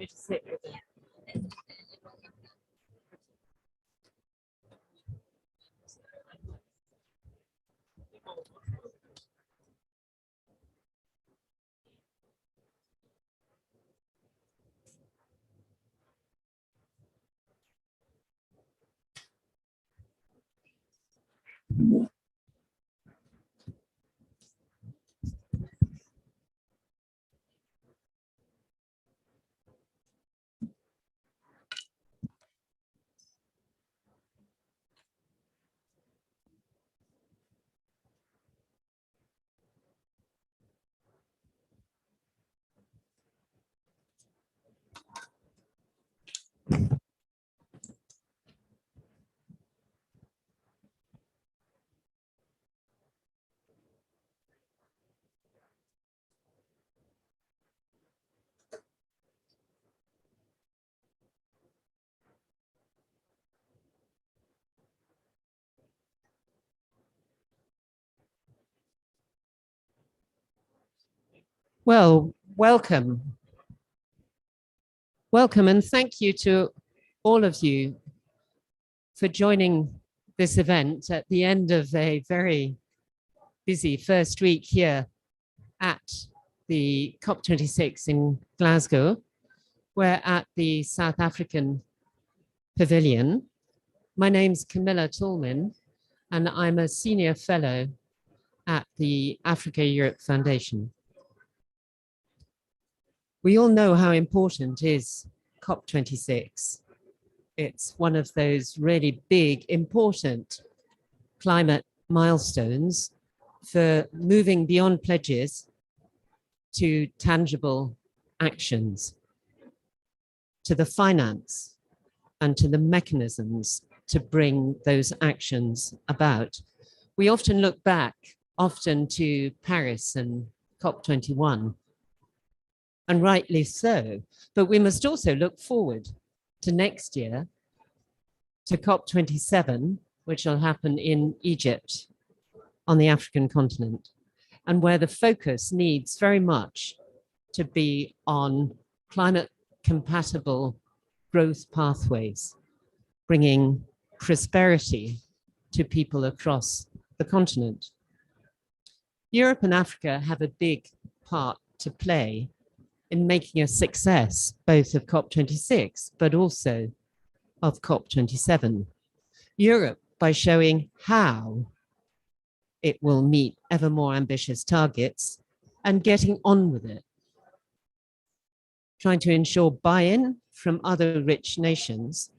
me to sit with it. Well, welcome. Welcome, and thank you to all of you for joining this event at the end of a very busy first week here at the COP26 in Glasgow. We're at the South African Pavilion. My name's Camilla Tallman, and I'm a senior fellow at the Africa Europe Foundation. We all know how important is COP26. It's one of those really big, important climate milestones for moving beyond pledges to tangible actions, to the finance and to the mechanisms to bring those actions about. We often look back, to Paris and COP21, and rightly so, but we must also look forward to next year, to COP27, which will happen in Egypt on the African continent, and where the focus needs very much to be on climate compatible growth pathways, bringing prosperity to people across the continent. Europe and Africa have a big part to play in making a success both of COP26, but also of COP27. Europe, by showing how it will meet ever more ambitious targets and getting on with it, trying to ensure buy-in from other rich nations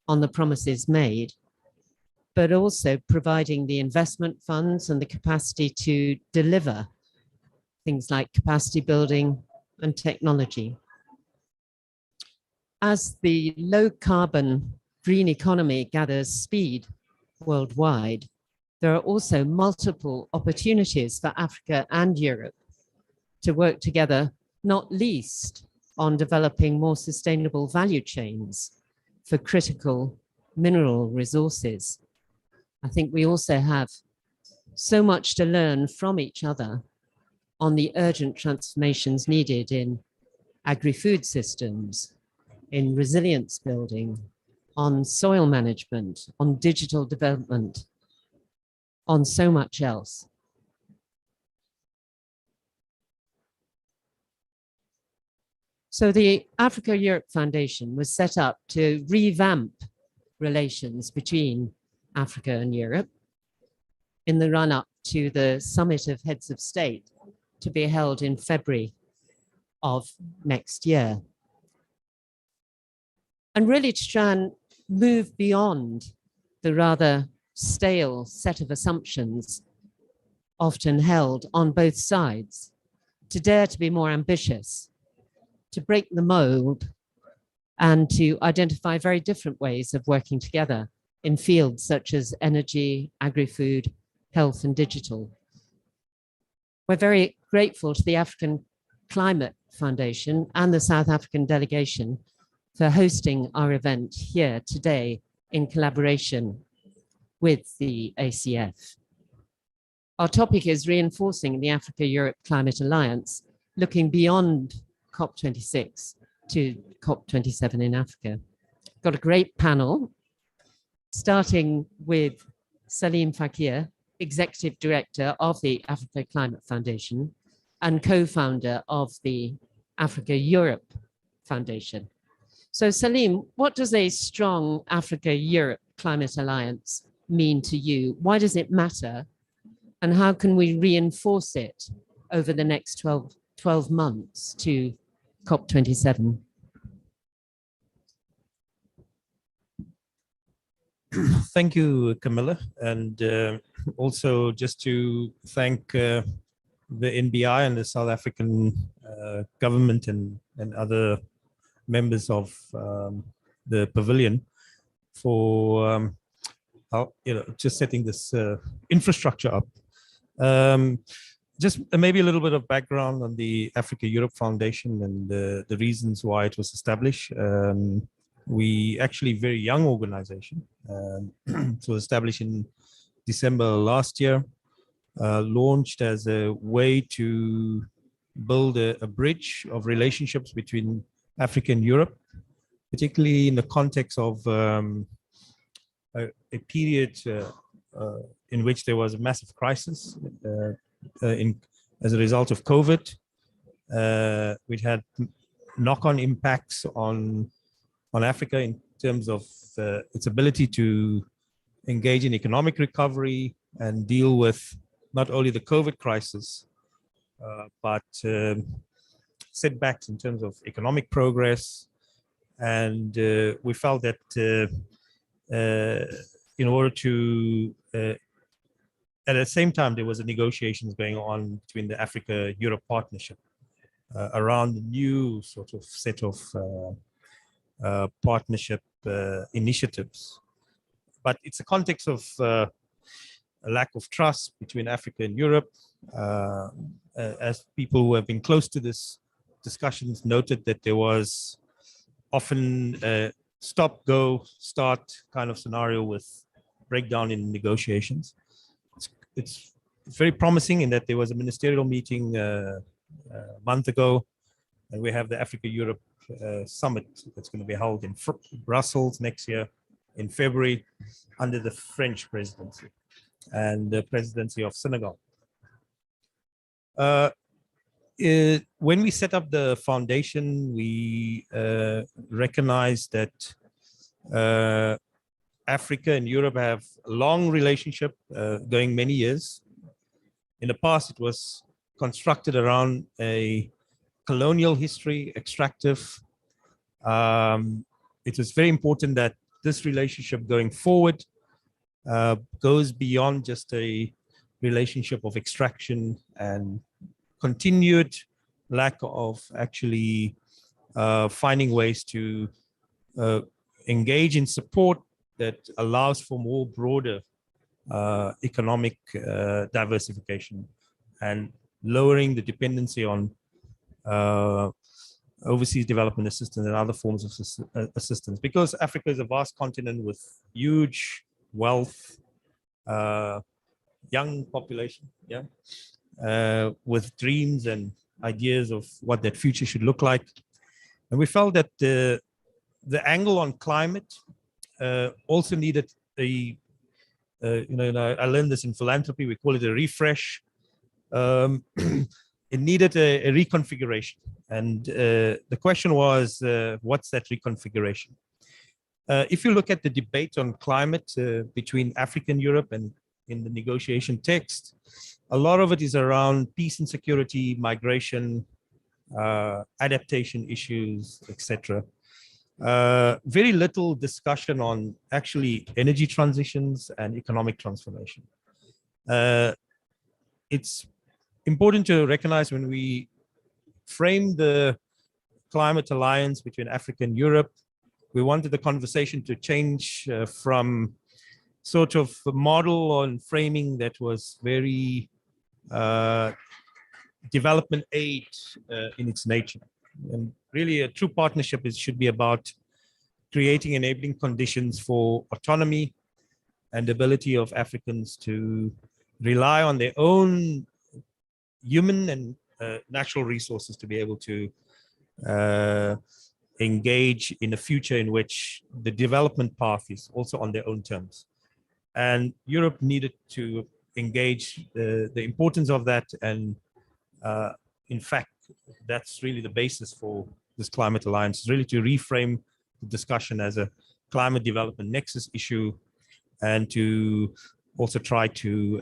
on the promises made, but also providing the investment funds and the capacity to deliver things like capacity building and technology. As the low carbon green economy gathers speed worldwide, there are also multiple opportunities for Africa and Europe to work together, not least on developing more sustainable value chains for critical mineral resources. I think we also have so much to learn from each other on the urgent transformations needed in agri-food systems, in resilience building, on soil management, on digital development, on so much else. So the Africa Europe Foundation was set up to revamp relations between Africa and Europe in the run-up to the Summit of Heads of State to be held in February of next year. And really to try and move beyond the rather stale set of assumptions often held on both sides, to dare to be more ambitious, to break the mold, and to identify very different ways of working together in fields such as energy, agri-food, health, and digital. We're very grateful to the African Climate Foundation and the South African delegation for hosting our event here today in collaboration with the ACF. Our topic is reinforcing the Africa-Europe Climate Alliance, looking beyond COP26 to COP27 in Africa. Got a great panel, starting with Salim Fakir, Executive Director of the Africa Climate Foundation and co-founder of the Africa-Europe Foundation. So Salim, what does a strong Africa-Europe Climate Alliance mean to you? Why does it matter? And how can we reinforce it over the next 12 months to COP27? Thank you, Camilla. And also just to thank the NBI and the South African government and other members of the pavilion for just setting this infrastructure up. Just maybe a little bit of background on the Africa-Europe Foundation and the reasons why it was established. We actually a very young organization. It was established in December last year, launched as a way to build a bridge of relationships between Africa and Europe, particularly in the context of a period in which there was a massive crisis as a result of COVID, which had knock-on impacts on Africa in terms of its ability to engage in economic recovery and deal with not only the COVID crisis, but setbacks in terms of economic progress. And we felt that in order to, at the same time, there was a negotiations going on between the Africa-Europe partnership around the new sort of set of partnership initiatives. But it's a context of a lack of trust between Africa and Europe. As people who have been close to this discussions noted that there was often a stop, go, start kind of scenario with breakdown in negotiations. It's very promising in that there was a ministerial meeting a month ago, and we have the Africa-Europe summit that's going to be held in Brussels next year in February under the French presidency and the presidency of Senegal. When we set up the foundation, we recognized that Africa and Europe have a long relationship going many years. In the past, it was constructed around a colonial history, extractive. It is very important that this relationship going forward goes beyond just a relationship of extraction and continued lack of actually finding ways to engage in support that allows for more broader economic diversification and lowering the dependency on overseas development assistance and other forms of assistance, because Africa is a vast continent with huge wealth, young population, with dreams and ideas of what that future should look like. And we felt that the angle on climate also needed a, I learned this in philanthropy, we call it a refresh. It needed a reconfiguration. And the question was, what's that reconfiguration? If you look at the debate on climate between Africa and Europe and in the negotiation text, a lot of it is around peace and security, migration, adaptation issues, etc. Very little discussion on actually energy transitions and economic transformation. It's important to recognize when we frame the climate alliance between Africa and Europe, we wanted the conversation to change from sort of a model on framing that was very development aid in its nature. And really a true partnership should be about creating enabling conditions for autonomy and the ability of Africans to rely on their own human and natural resources to be able to engage in a future in which the development path is also on their own terms. And Europe needed to engage the importance of that. And in fact, that's really the basis for this climate alliance, really to reframe the discussion as a climate development nexus issue, and to also try to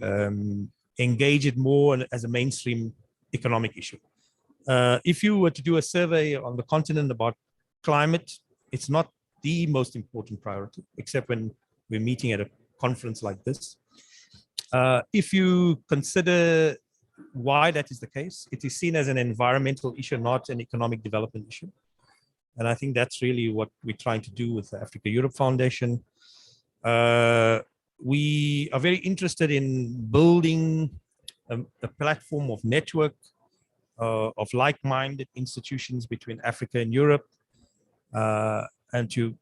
engage it more as a mainstream economic issue. If you were to do a survey on the continent about climate, it's not the most important priority, except when we're meeting at a conference like this. If you consider why that is the case, it is seen as an environmental issue, not an economic development issue. And I think that's really what we're trying to do with the Africa-Europe Foundation. We are very interested in building a platform of network of like-minded institutions between Africa and Europe, and to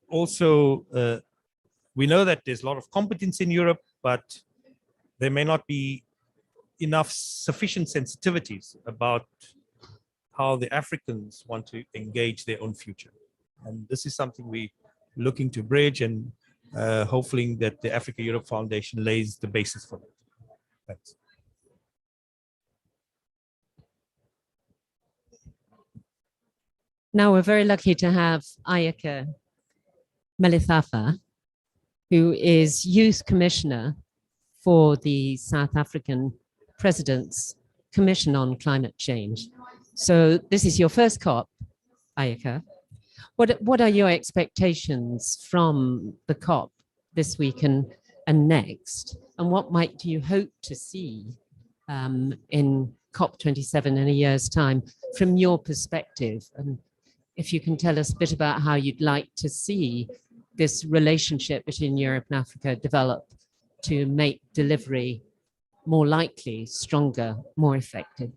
also, we know that there's a lot of competence in Europe, but there may not be enough sufficient sensitivities about how the Africans want to engage their own future. And this is something we're looking to bridge, and hopefully that the Africa-Europe Foundation lays the basis for that. Thanks. Now we're very lucky to have Ayeka Melithafa, who is Youth Commissioner for the South African President's Commission on Climate Change. So this is your first COP, Ayeka. What are your expectations from the COP this week and next? And what might you hope to see in COP27 in a year's time from your perspective? And if you can tell us a bit about how you'd like to see this relationship between Europe and Africa develop to make delivery more likely, stronger, more effective.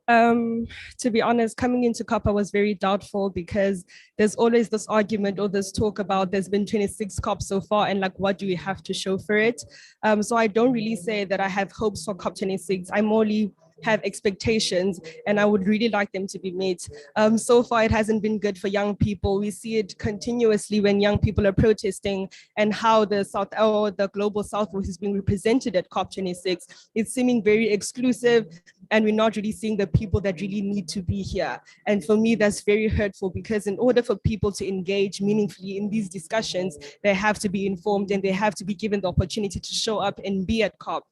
To be honest, coming into COP, I was very doubtful because there's always this argument or this talk about there's been 26 COP so far, and like, what do we have to show for it? So I don't really say that I have hopes for COP26. I morely have expectations, and I would really like them to be met. So far, it hasn't been good for young people. We see it continuously when young people are protesting, and how the South or the global South is being represented at COP26. It's seeming very exclusive, and we're not really seeing the people that really need to be here. And for me, that's very hurtful, because in order for people to engage meaningfully in these discussions, they have to be informed and they have to be given the opportunity to show up and be at COP.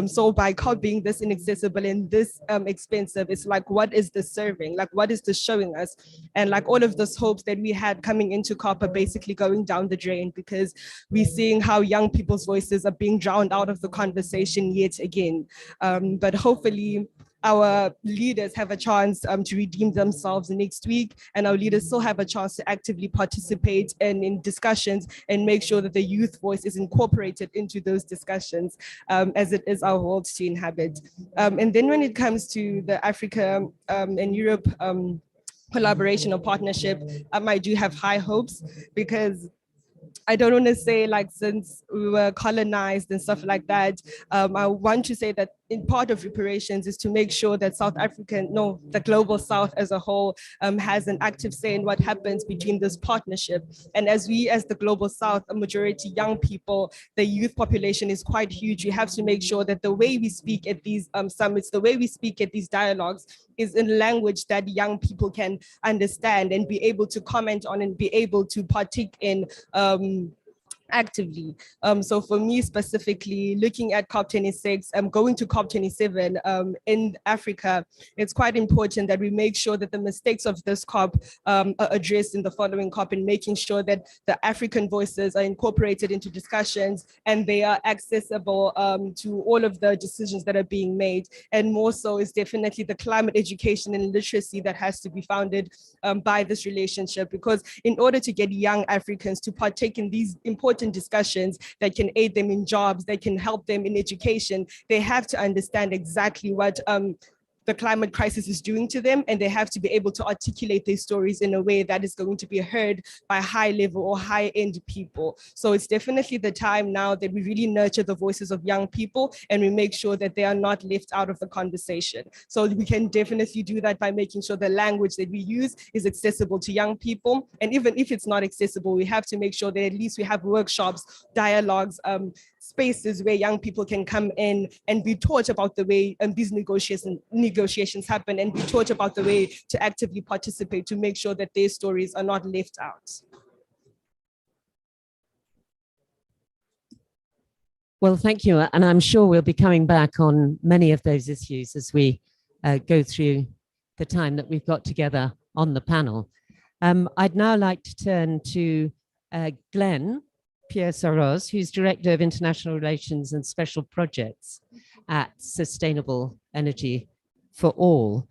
So by COP being this inaccessible and this expensive, it's like, what is this serving? Like, what is this showing us? And like, all of those hopes that we had coming into COP are basically going down the drain, because we're seeing how young people's voices are being drowned out of the conversation yet again. But hopefully, our leaders have a chance to redeem themselves next week, and our leaders still have a chance to actively participate in discussions and make sure that the youth voice is incorporated into those discussions, as it is our world to inhabit. And then when it comes to the Africa and Europe collaboration or partnership, I do have high hopes, because I don't want to say like since we were colonized and stuff like that. I want to say that in part of reparations is to make sure that the global South as a whole has an active say in what happens between this partnership. And as the global South, a majority young people, the youth population is quite huge. We have to make sure that the way we speak at these summits, the way we speak at these dialogues is in language that young people can understand and be able to comment on and be able to partake in actively. So for me specifically, looking at COP26, going to COP27 in Africa, it's quite important that we make sure that the mistakes of this COP are addressed in the following COP, and making sure that the African voices are incorporated into discussions and they are accessible to all of the decisions that are being made. And more so is definitely the climate education and literacy that has to be founded by this relationship, because in order to get young Africans to partake in these important discussions that can aid them in jobs, that can help them in education, they have to understand exactly what the climate crisis is doing to them, and they have to be able to articulate their stories in a way that is going to be heard by high level or high end people. So it's definitely the time now that we really nurture the voices of young people and we make sure that they are not left out of the conversation. So we can definitely do that by making sure the language that we use is accessible to young people. And even if it's not accessible, we have to make sure that at least we have workshops, dialogues, spaces where young people can come in and be taught about the way these negotiations happen, and be taught about the way to actively participate to make sure that their stories are not left out. Well, thank you. And I'm sure we'll be coming back on many of those issues as we go through the time that we've got together on the panel. I'd now like to turn to Glenn Pierre-Soros, who's Director of International Relations and Special Projects at Sustainable Energy for All.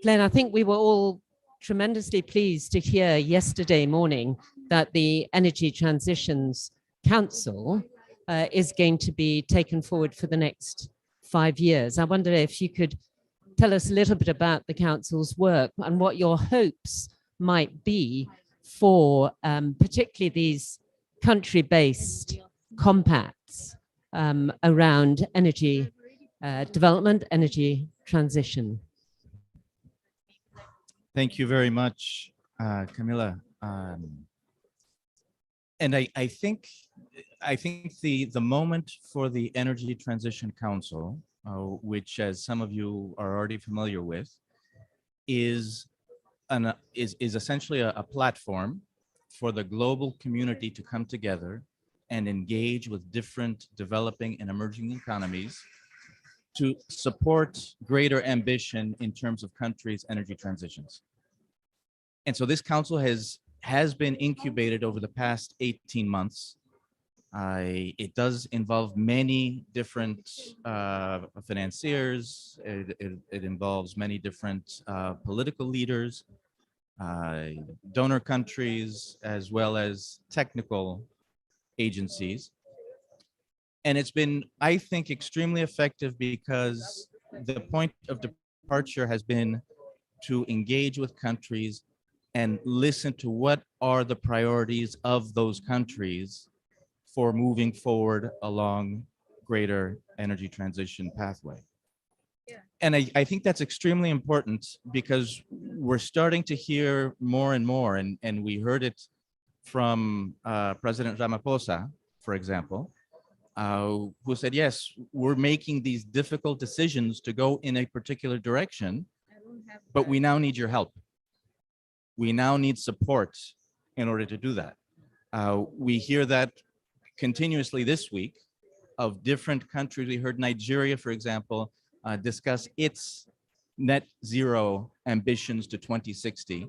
Glenn, I think we were all tremendously pleased to hear yesterday morning that the Energy Transitions Council is going to be taken forward for the next 5 years. I wonder if you could tell us a little bit about the council's work and what your hopes might be for particularly these country-based compacts around energy development, energy transition. Thank you very much, Camilla. And I think the moment for the Energy Transition Council, which, as some of you are already familiar with, is essentially a platform for the global community to come together and engage with different developing and emerging economies to support greater ambition in terms of countries' energy transitions. And so this council has been incubated over the past 18 months. It does involve many different financiers. It involves many different political leaders, donor countries, as well as technical agencies. And it's been, I think, extremely effective because the point of departure has been to engage with countries and listen to what are the priorities of those countries for moving forward along greater energy transition pathway. And I think that's extremely important because we're starting to hear more and more, and we heard it from President Ramaphosa, for example, who said, yes, we're making these difficult decisions to go in a particular direction, but we now need your help. We now need support in order to do that. We hear that continuously this week of different countries. We heard Nigeria, for example, discuss its net zero ambitions to 2060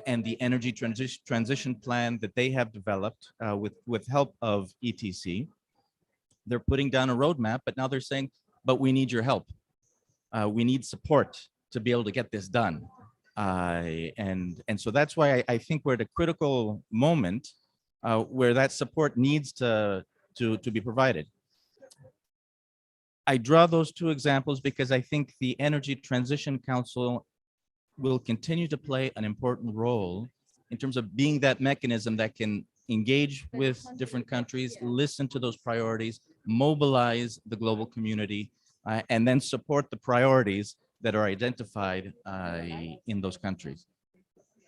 and the energy transition plan that they have developed with help of ETC. They're putting down a roadmap, but now they're saying, but we need your help. We need support to be able to get this done. And so that's why I think we're at a critical moment where that support needs to be provided. I draw those two examples because I think the Energy Transition Council will continue to play an important role in terms of being that mechanism that can engage with different countries, listen to those priorities, mobilize the global community, and then support the priorities that are identified in those countries.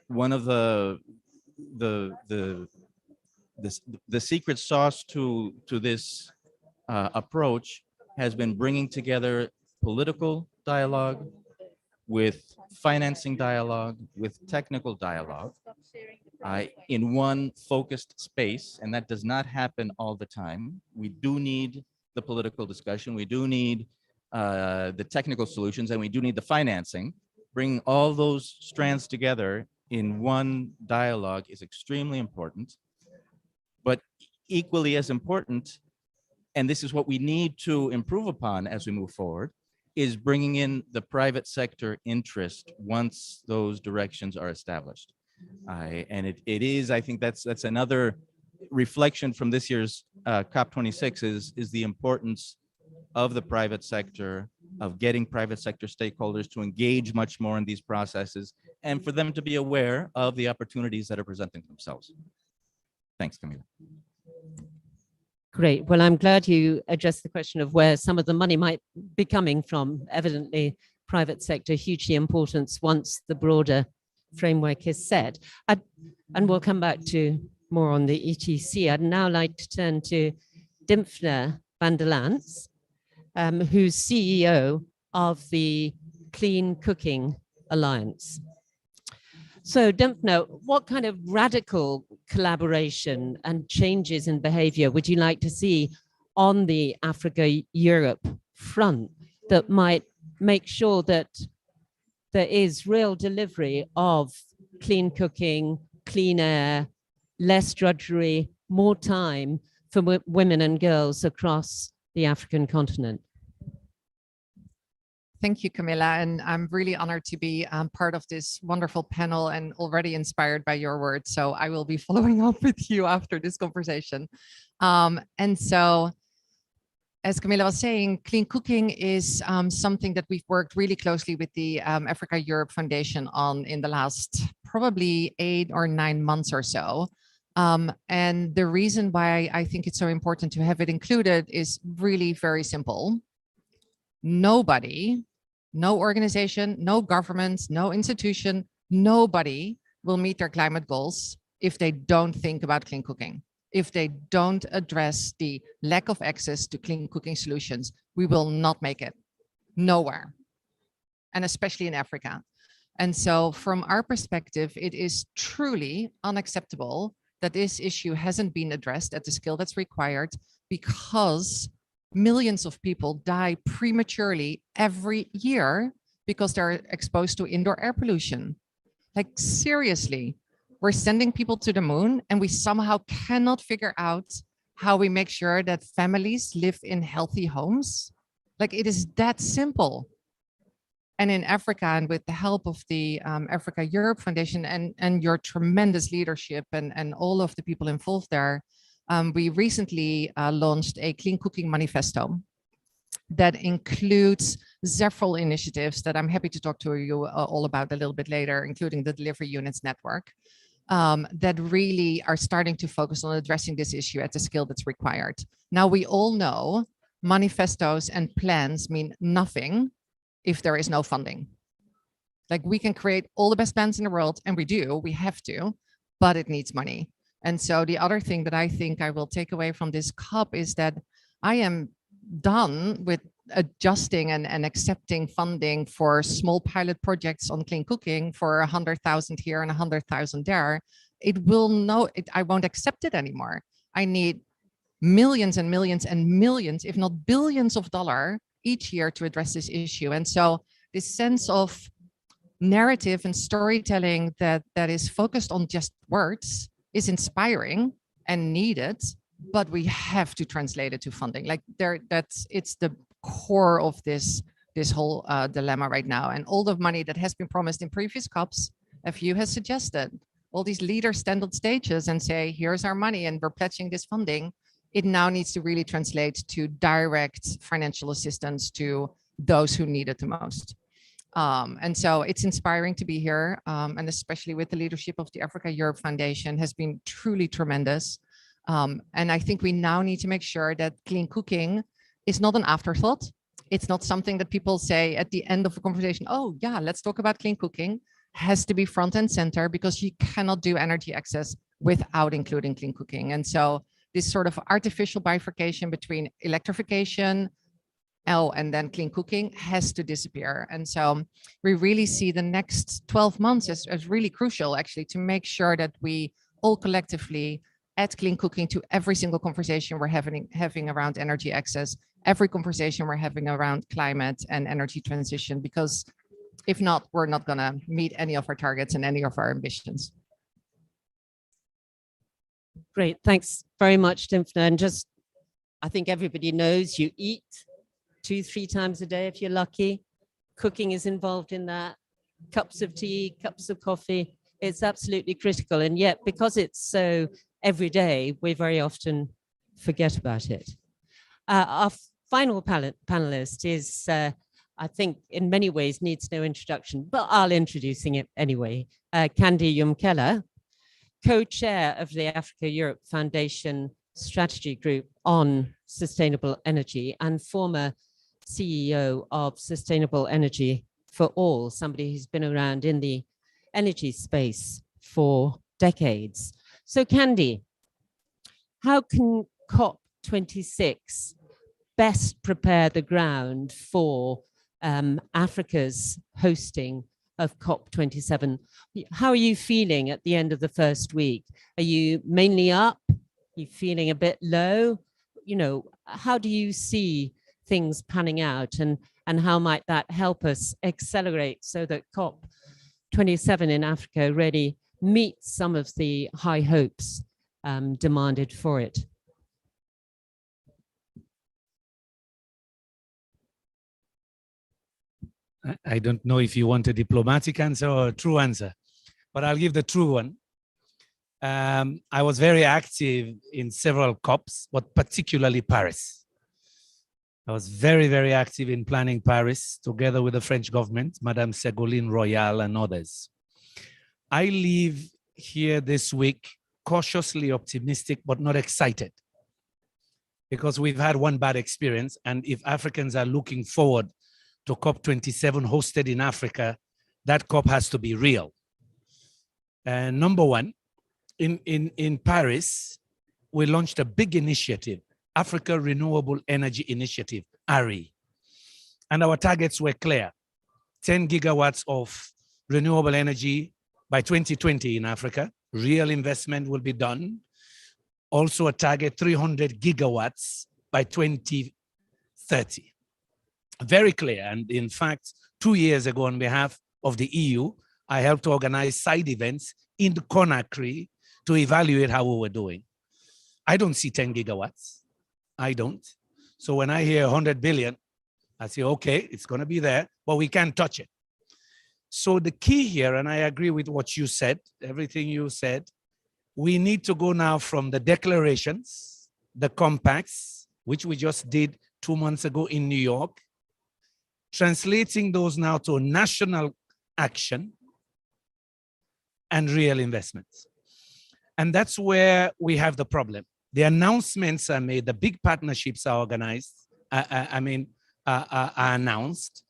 One of the secret sauce to this approach has been bringing together political dialogue with financing dialogue, with technical dialogue in one focused space, and that does not happen all the time. We do need the political discussion, we do need the technical solutions, and we do need the financing. Bringing all those strands together in one dialogue is extremely important, but equally as important, and this is what we need to improve upon as we move forward, is bringing in the private sector interest once those directions are established. And it is, I think that's another reflection from this year's COP26 is the importance of the private sector of getting private sector stakeholders to engage much more in these processes and for them to be aware of the opportunities that are presenting themselves. Thanks, Camila. Great. Well, I'm glad you addressed the question of where some of the money might be coming from. Evidently, private sector hugely important once the broader framework is set. And we'll come back to more on the ETC. I'd now like to turn to Dimfna van der Lans, who's CEO of the Clean Cooking Alliance. So Dimfna, what kind of radical collaboration and changes in behavior would you like to see on the Africa-Europe front that might make sure that there is real delivery of clean cooking, clean air, less drudgery, more time for women and girls across the African continent? Thank you, Camilla, and I'm really honored to be part of this wonderful panel and already inspired by your words. So I will be following up with you after this conversation. And so, as Camilla was saying, clean cooking is something that we've worked really closely with the Africa-Europe Foundation on in the last probably 8 or 9 months or so. And the reason why I think it's so important to have it included is really very simple. Nobody, no organization, no government, no institution, nobody will meet their climate goals if they don't think about clean cooking. If they don't address the lack of access to clean cooking solutions, we will not make it. Nowhere. And especially in Africa. And so from our perspective, it is truly unacceptable that this issue hasn't been addressed at the scale that's required, because millions of people die prematurely every year because they're exposed to indoor air pollution. Like, seriously, we're sending people to the moon and we somehow cannot figure out how we make sure that families live in healthy homes. Like, it is that simple. And in Africa, and with the help of the Africa-Europe Foundation and your tremendous leadership and all of the people involved there, we recently launched a Clean Cooking Manifesto that includes several initiatives that I'm happy to talk to you all about a little bit later, including the Delivery Units Network, that really are starting to focus on addressing this issue at the scale that's required. Now, we all know manifestos and plans mean nothing if there is no funding. Like, we can create all the best plans in the world, and we have to, but it needs money. And so the other thing that I think I will take away from this COP is that I am done with adjusting and accepting funding for small pilot projects on clean cooking for 100,000 here and 100,000 there. I won't accept it anymore. I need millions and millions and millions, if not billions of dollars each year to address this issue. And so this sense of narrative and storytelling that is focused on just words is inspiring and needed, but we have to translate it to funding. Like, it's the core of this whole dilemma right now. And all the money that has been promised in previous COPs, a few has suggested, all these leaders stand on stages and say, here's our money and we're pledging this funding. It now needs to really translate to direct financial assistance to those who need it the most. And so it's inspiring to be here, and especially with the leadership of the Africa-Europe Foundation has been truly tremendous. And I think we now need to make sure that clean cooking is not an afterthought. It's not something that people say at the end of a conversation, oh yeah, let's talk about clean cooking. Has to be front and center, because you cannot do energy access without including clean cooking. And so this sort of artificial bifurcation between electrification, and then clean cooking has to disappear. And so we really see the next 12 months as really crucial, actually, to make sure that we all collectively add clean cooking to every single conversation we're having around energy access, every conversation we're having around climate and energy transition, because if not, we're not going to meet any of our targets and any of our ambitions. Great, thanks very much, Dimfna. And just, I think everybody knows you eat 2-3 times a day if you're lucky. Cooking is involved in that. Cups of tea, cups of coffee. It's absolutely critical. And yet, because it's so every day, we very often forget about it. Our final panelist is I think in many ways needs no introduction, but I'll introducing it anyway. Candy Yumkela, co-chair of the Africa-Europe Foundation Strategy Group on Sustainable Energy and former CEO of Sustainable Energy for All, somebody who's been around in the energy space for decades. So Candy, how can COP26 best prepare the ground for Africa's hosting of COP27? How are you feeling at the end of the first week? Are you mainly up? Are you feeling a bit low? You know, how do you see things panning out, and how might that help us accelerate so that COP27 in Africa really meets some of the high hopes demanded for it? I don't know if you want a diplomatic answer or a true answer, but I'll give the true one. I was very active in several COPs, but particularly Paris. I was very, very active in planning Paris together with the French government, Madame Ségolène Royal and others. I leave here this week cautiously optimistic, but not excited, because we've had one bad experience. And if Africans are looking forward to COP27 hosted in Africa, that COP has to be real. Number one, in Paris, we launched a big initiative, Africa Renewable Energy Initiative, ARI. And our targets were clear: 10 gigawatts of renewable energy by 2020 in Africa. Real investment will be done. Also a target 300 gigawatts by 2030. Very clear. And in fact, 2 years ago, on behalf of the EU, I helped organize side events in Conakry to evaluate how we were doing. I don't see 10 gigawatts. I don't. So when I hear 100 billion, I say, okay, it's going to be there, but we can't touch it. So the key here, and I agree with what you said, everything you said, we need to go now from the declarations, the compacts, which we just did 2 months ago in New York, translating those now to national action and real investments. And that's where we have the problem. The announcements are made, the big partnerships are organized, are announced,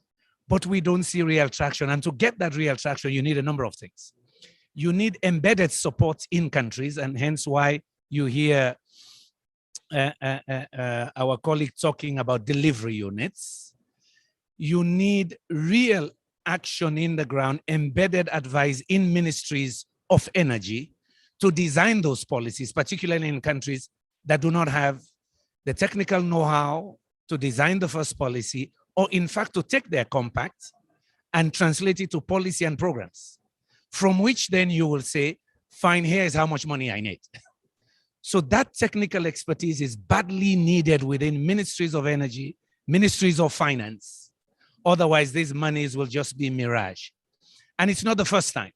but we don't see real traction. And to get that real traction, you need a number of things. You need embedded support in countries, and hence why you hear our colleague talking about delivery units. You need real action in the ground, embedded advice in ministries of energy to design those policies, particularly in countries that do not have the technical know-how to design the first policy, or in fact to take their compact and translate it to policy and programs, from which then you will say, fine, here is how much money I need. So that technical expertise is badly needed within ministries of energy, ministries of finance. Otherwise, these monies will just be mirage. And it's not the first time.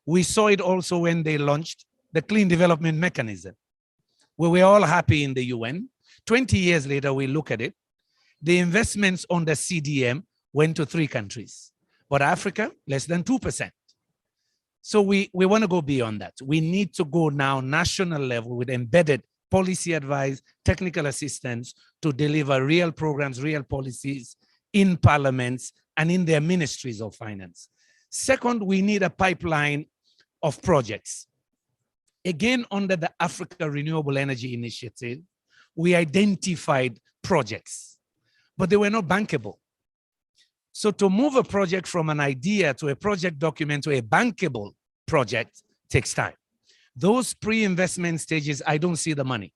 We saw it also when they launched the Clean Development Mechanism, where we're all happy in the UN. 20 years later, we look at it. The investments on the CDM went to 3 countries, but Africa, less than 2%. So we want to go beyond that. We need to go now national level with embedded policy advice, technical assistance to deliver real programs, real policies in parliaments and in their ministries of finance. Second, we need a pipeline of projects. Again, under the Africa Renewable Energy Initiative, we identified projects, but they were not bankable. So to move a project from an idea to a project document to a bankable project takes time. Those pre-investment stages, I don't see the money.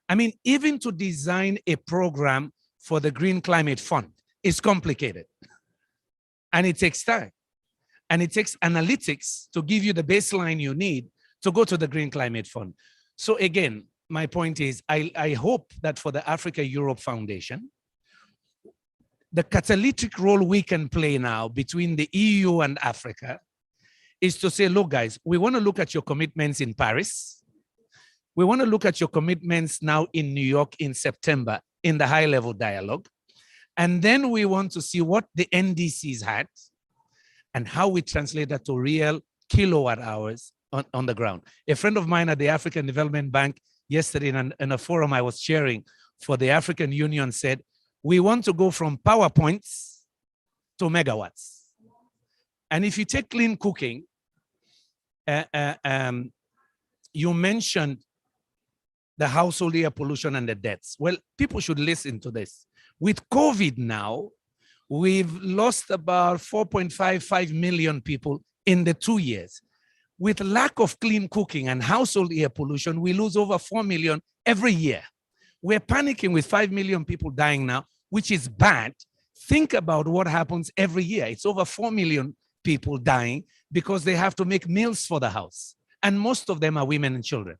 I mean, even to design a program for the Green Climate Fund is complicated. And it takes time. And it takes analytics to give you the baseline you need to go to the Green Climate Fund. So again, my point is, I hope that for the Africa-Europe Foundation, the catalytic role we can play now between the EU and Africa is to say, look, guys, we want to look at your commitments in Paris. We want to look at your commitments now in New York in September in the high-level dialogue. And then we want to see what the NDCs had and how we translate that to real kilowatt hours on the ground. A friend of mine at the African Development Bank yesterday in a forum I was chairing for the African Union said, we want to go from PowerPoints to megawatts. And if you take clean cooking, you mentioned the household air pollution and the deaths. Well, people should listen to this. With COVID now, we've lost about 4.55 million people in the 2 years. With lack of clean cooking and household air pollution, we lose over 4 million every year. We're panicking with 5 million people dying now, which is bad. Think about what happens every year. It's over 4 million people dying because they have to make meals for the house. And most of them are women and children.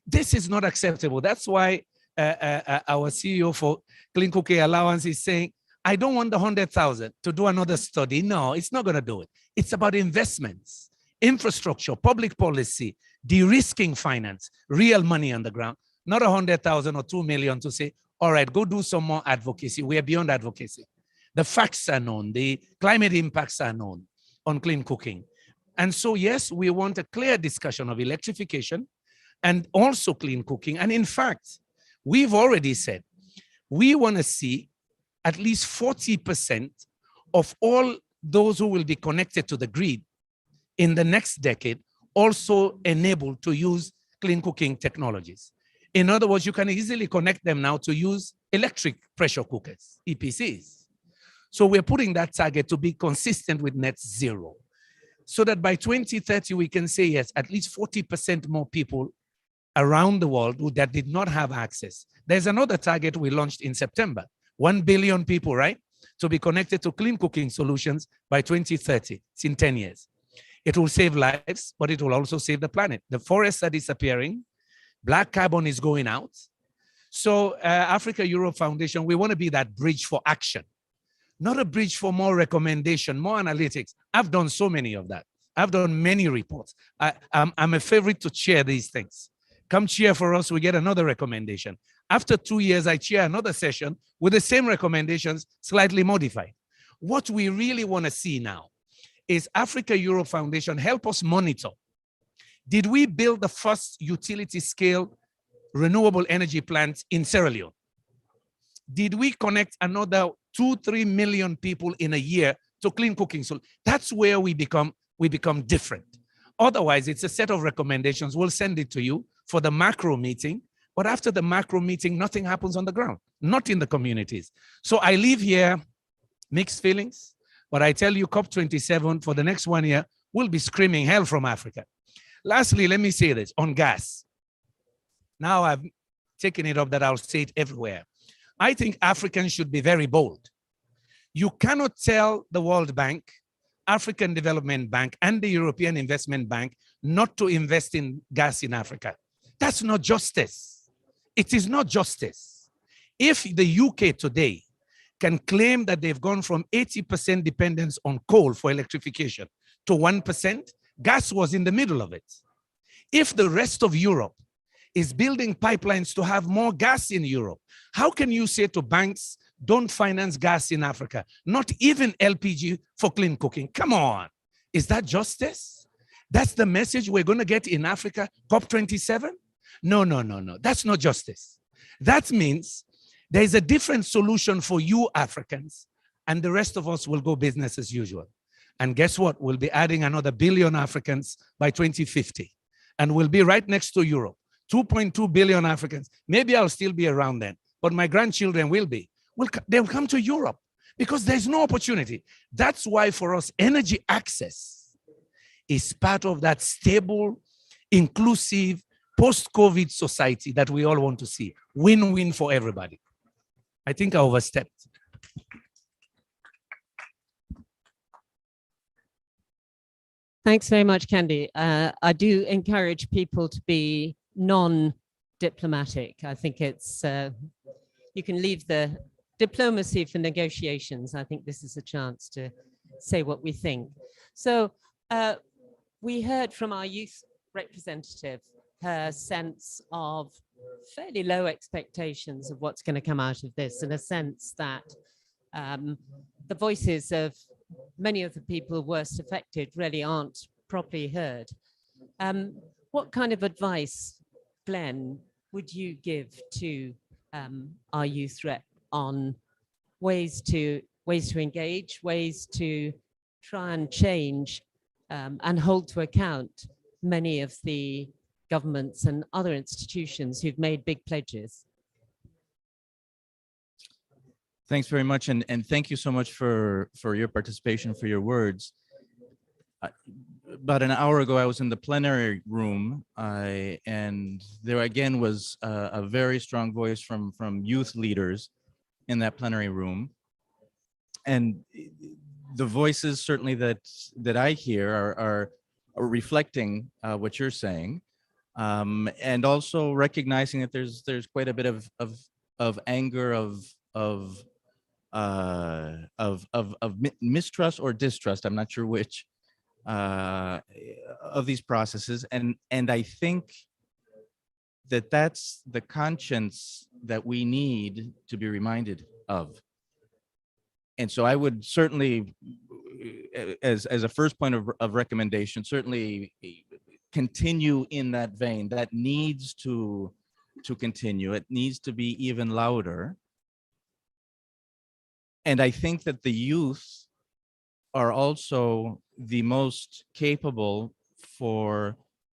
This is not acceptable. That's why our CEO for Clean Cooking Allowance is saying, I don't want the 100,000 to do another study. No, it's not going to do it. It's about investments, infrastructure, public policy, de-risking finance, real money on the ground, not 100,000 or 2 million to say, all right, go do some more advocacy. We are beyond advocacy. The facts are known. The climate impacts are known on clean cooking. And so, yes, we want a clear discussion of electrification and also clean cooking. And in fact, we've already said we want to see at least 40% of all those who will be connected to the grid in the next decade also enabled to use clean cooking technologies. In other words, you can easily connect them now to use electric pressure cookers, EPCs. So we're putting that target to be consistent with net zero, so that by 2030, we can say, yes, at least 40% more people around the world that did not have access. There's another target we launched in September, 1 billion people, right? To be connected to clean cooking solutions by 2030. It's in 10 years. It will save lives, but it will also save the planet. The forests are disappearing. Black carbon is going out. So Africa-Europe Foundation, we want to be that bridge for action, not a bridge for more recommendation, more analytics. I've done so many of that. I've done many reports. I'm a favorite to chair these things. Come chair for us, we get another recommendation. After 2 years, I chair another session with the same recommendations, slightly modified. What we really want to see now is Africa-Europe Foundation help us monitor. Did we build the first utility scale renewable energy plants in Sierra Leone? Did we connect another 2-3 million people in a year to clean cooking? So that's where we become different. Otherwise, it's a set of recommendations. We'll send it to you for the macro meeting. But after the macro meeting, nothing happens on the ground, not in the communities. So I leave here mixed feelings, but I tell you COP27 for the next 1 year, we'll be screaming hell from Africa. Lastly, let me say this on gas. Now I've taken it up that I'll say it everywhere. I think Africans should be very bold. You cannot tell the World Bank, African Development Bank, and the European Investment Bank not to invest in gas in Africa. That's not justice. It is not justice. If the UK today can claim that they've gone from 80% dependence on coal for electrification to 1%, gas was in the middle of it. If the rest of Europe is building pipelines to have more gas in Europe, how can you say to banks, don't finance gas in Africa, not even LPG for clean cooking? Come on, is that justice? That's the message we're going to get in Africa, COP27? No, no, no, no, that's not justice. That means there is a different solution for you Africans, and the rest of us will go business as usual. And guess what? We'll be adding another 1 billion Africans by 2050. And we'll be right next to Europe. 2.2 billion Africans. Maybe I'll still be around then, but my grandchildren will be. They'll come to Europe because there's no opportunity. That's why for us, energy access is part of that stable, inclusive, post-COVID society that we all want to see. Win-win for everybody. I think I overstepped. Thanks very much, Candy. I do encourage people to be non-diplomatic. I think it's, you can leave the diplomacy for negotiations. I think this is a chance to say what we think. So we heard from our youth representative her sense of fairly low expectations of what's going to come out of this, and a sense that the voices of many of the people worst affected really aren't properly heard. What kind of advice, Glenn, would you give to our youth rep on ways to engage, ways to try and change and hold to account many of the governments and other institutions who've made big pledges? Thanks very much, and thank you so much for your participation, for your words. About an hour ago, I was in the plenary room, and there again was a very strong voice from youth leaders in that plenary room, and the voices certainly that I hear are reflecting what you're saying, and also recognizing that there's quite a bit of anger, of mistrust or distrust. I'm not sure which, of these processes, and I think that that's the conscience that we need to be reminded of. And so I would certainly, as a first point of recommendation, certainly continue in that vein. That needs to continue. It needs to be even louder. And I think that the youth are also the most capable for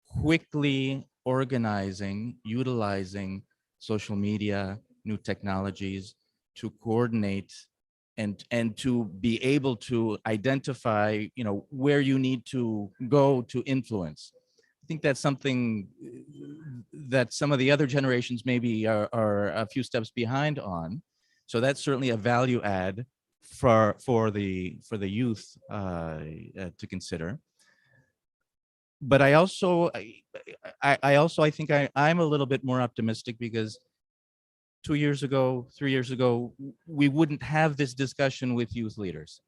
quickly organizing, utilizing social media, new technologies to coordinate and to be able to identify, where you need to go to influence. I think that's something that some of the other generations maybe are a few steps behind on. So that's certainly a value add for the youth to consider. But I also think I'm a little bit more optimistic, because 2 years ago, 3 years ago, we wouldn't have this discussion with youth leaders.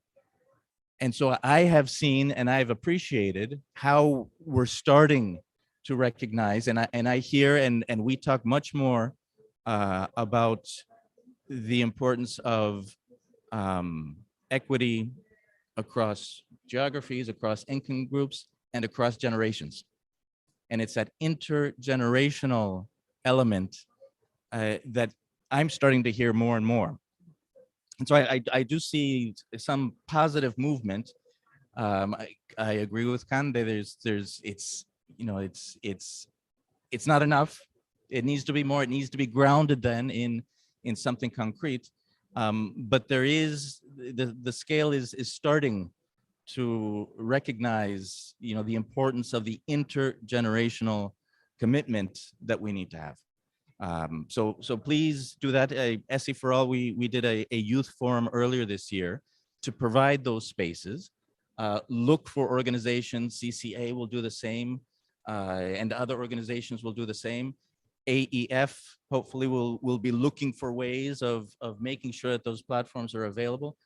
And so I have seen and I've appreciated how we're starting to recognize, and I hear and we talk much more about the importance of equity across geographies, across income groups, and across generations. And it's that intergenerational element that I'm starting to hear more and more. And so I do see some positive movement. I agree with Kande. It's not enough. It needs to be more. It needs to be grounded then in something concrete. But there is the scale is starting to recognize, the importance of the intergenerational commitment that we need to have. So please do that. SE for All, we did a youth forum earlier this year to provide those spaces. Look for organizations. CCA will do the same, and other organizations will do the same. AEF hopefully will be looking for ways of making sure that those platforms are available.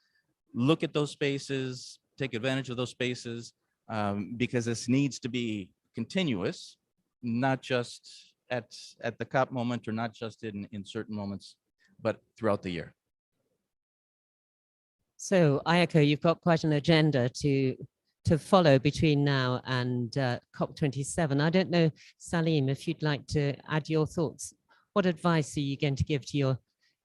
Look at those spaces, take advantage of those spaces, because this needs to be continuous, not just at the COP moment, or not just in certain moments, but throughout the year. So Ayako, you've got quite an agenda to follow between now and COP27. I don't know, Salim, if you'd like to add your thoughts. What advice are you going to give to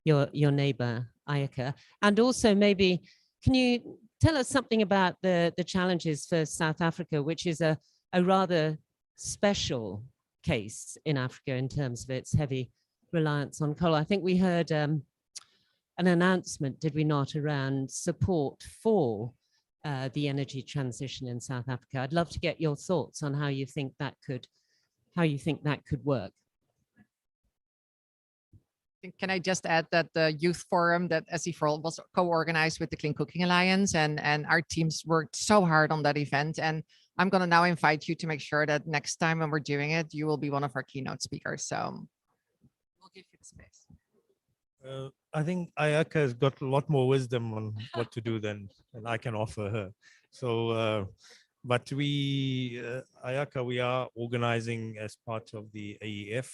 your neighbor, Ayaka? And also maybe, can you tell us something about the challenges for South Africa, which is a rather special case in Africa in terms of its heavy reliance on coal? I think we heard an announcement, did we not, around support for the energy transition in South Africa. I'd love to get your thoughts on how you think that could work. Can I just add that the youth forum that SE for All was co-organized with the Clean Cooking Alliance, and our teams worked so hard on that event. And I'm going to now invite you to make sure that next time when we're doing it, you will be one of our keynote speakers. So we'll give you the space. I think Ayaka has got a lot more wisdom on what to do than I can offer her. So, but Ayaka, we are organizing as part of the AEF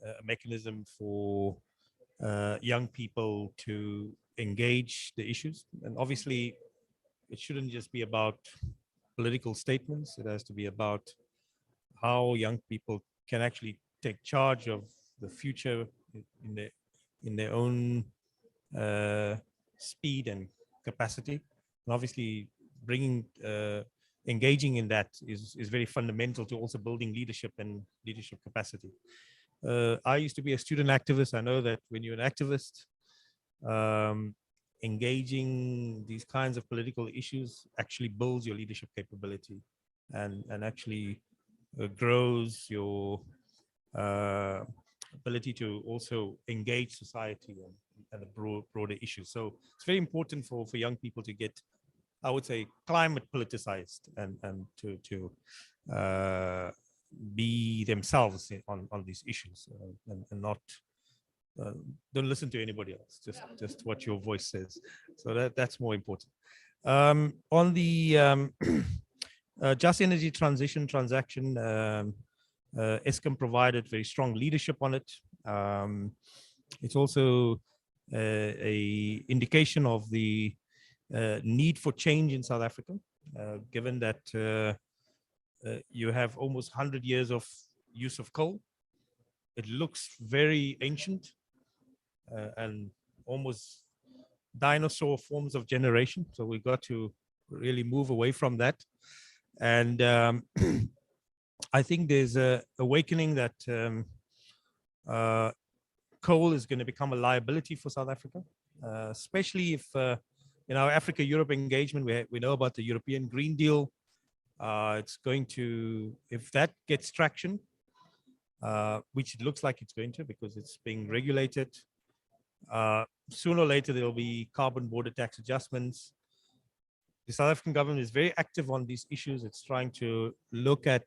a mechanism for young people to engage the issues. And obviously, it shouldn't just be about political statements. It has to be about how young people can actually take charge of the future in their own speed and capacity. And obviously, engaging in that is very fundamental to also building leadership and leadership capacity. I used to be a student activist. I know that when you're an activist, engaging these kinds of political issues actually builds your leadership capability and actually grows your ability to also engage society and the broader issues. So it's very important for young people to get, I would say, climate politicized and to be themselves on these issues and not don't listen to anybody else, just what your voice says. So that's more important. On the just energy transition transaction, Eskom provided very strong leadership on it. It's also a indication of the need for change in South Africa, given that you have almost 100 years of use of coal. It looks very ancient and almost dinosaur forms of generation. So we got to really move away from that. And I think there's a awakening that coal is going to become a liability for South Africa, especially if in our Africa-Europe engagement, we know about the European Green Deal. It's going to, if that gets traction, which it looks like it's going to because it's being regulated, sooner or later there will be carbon border tax adjustments. The South African government is very active on these issues. It's trying to look at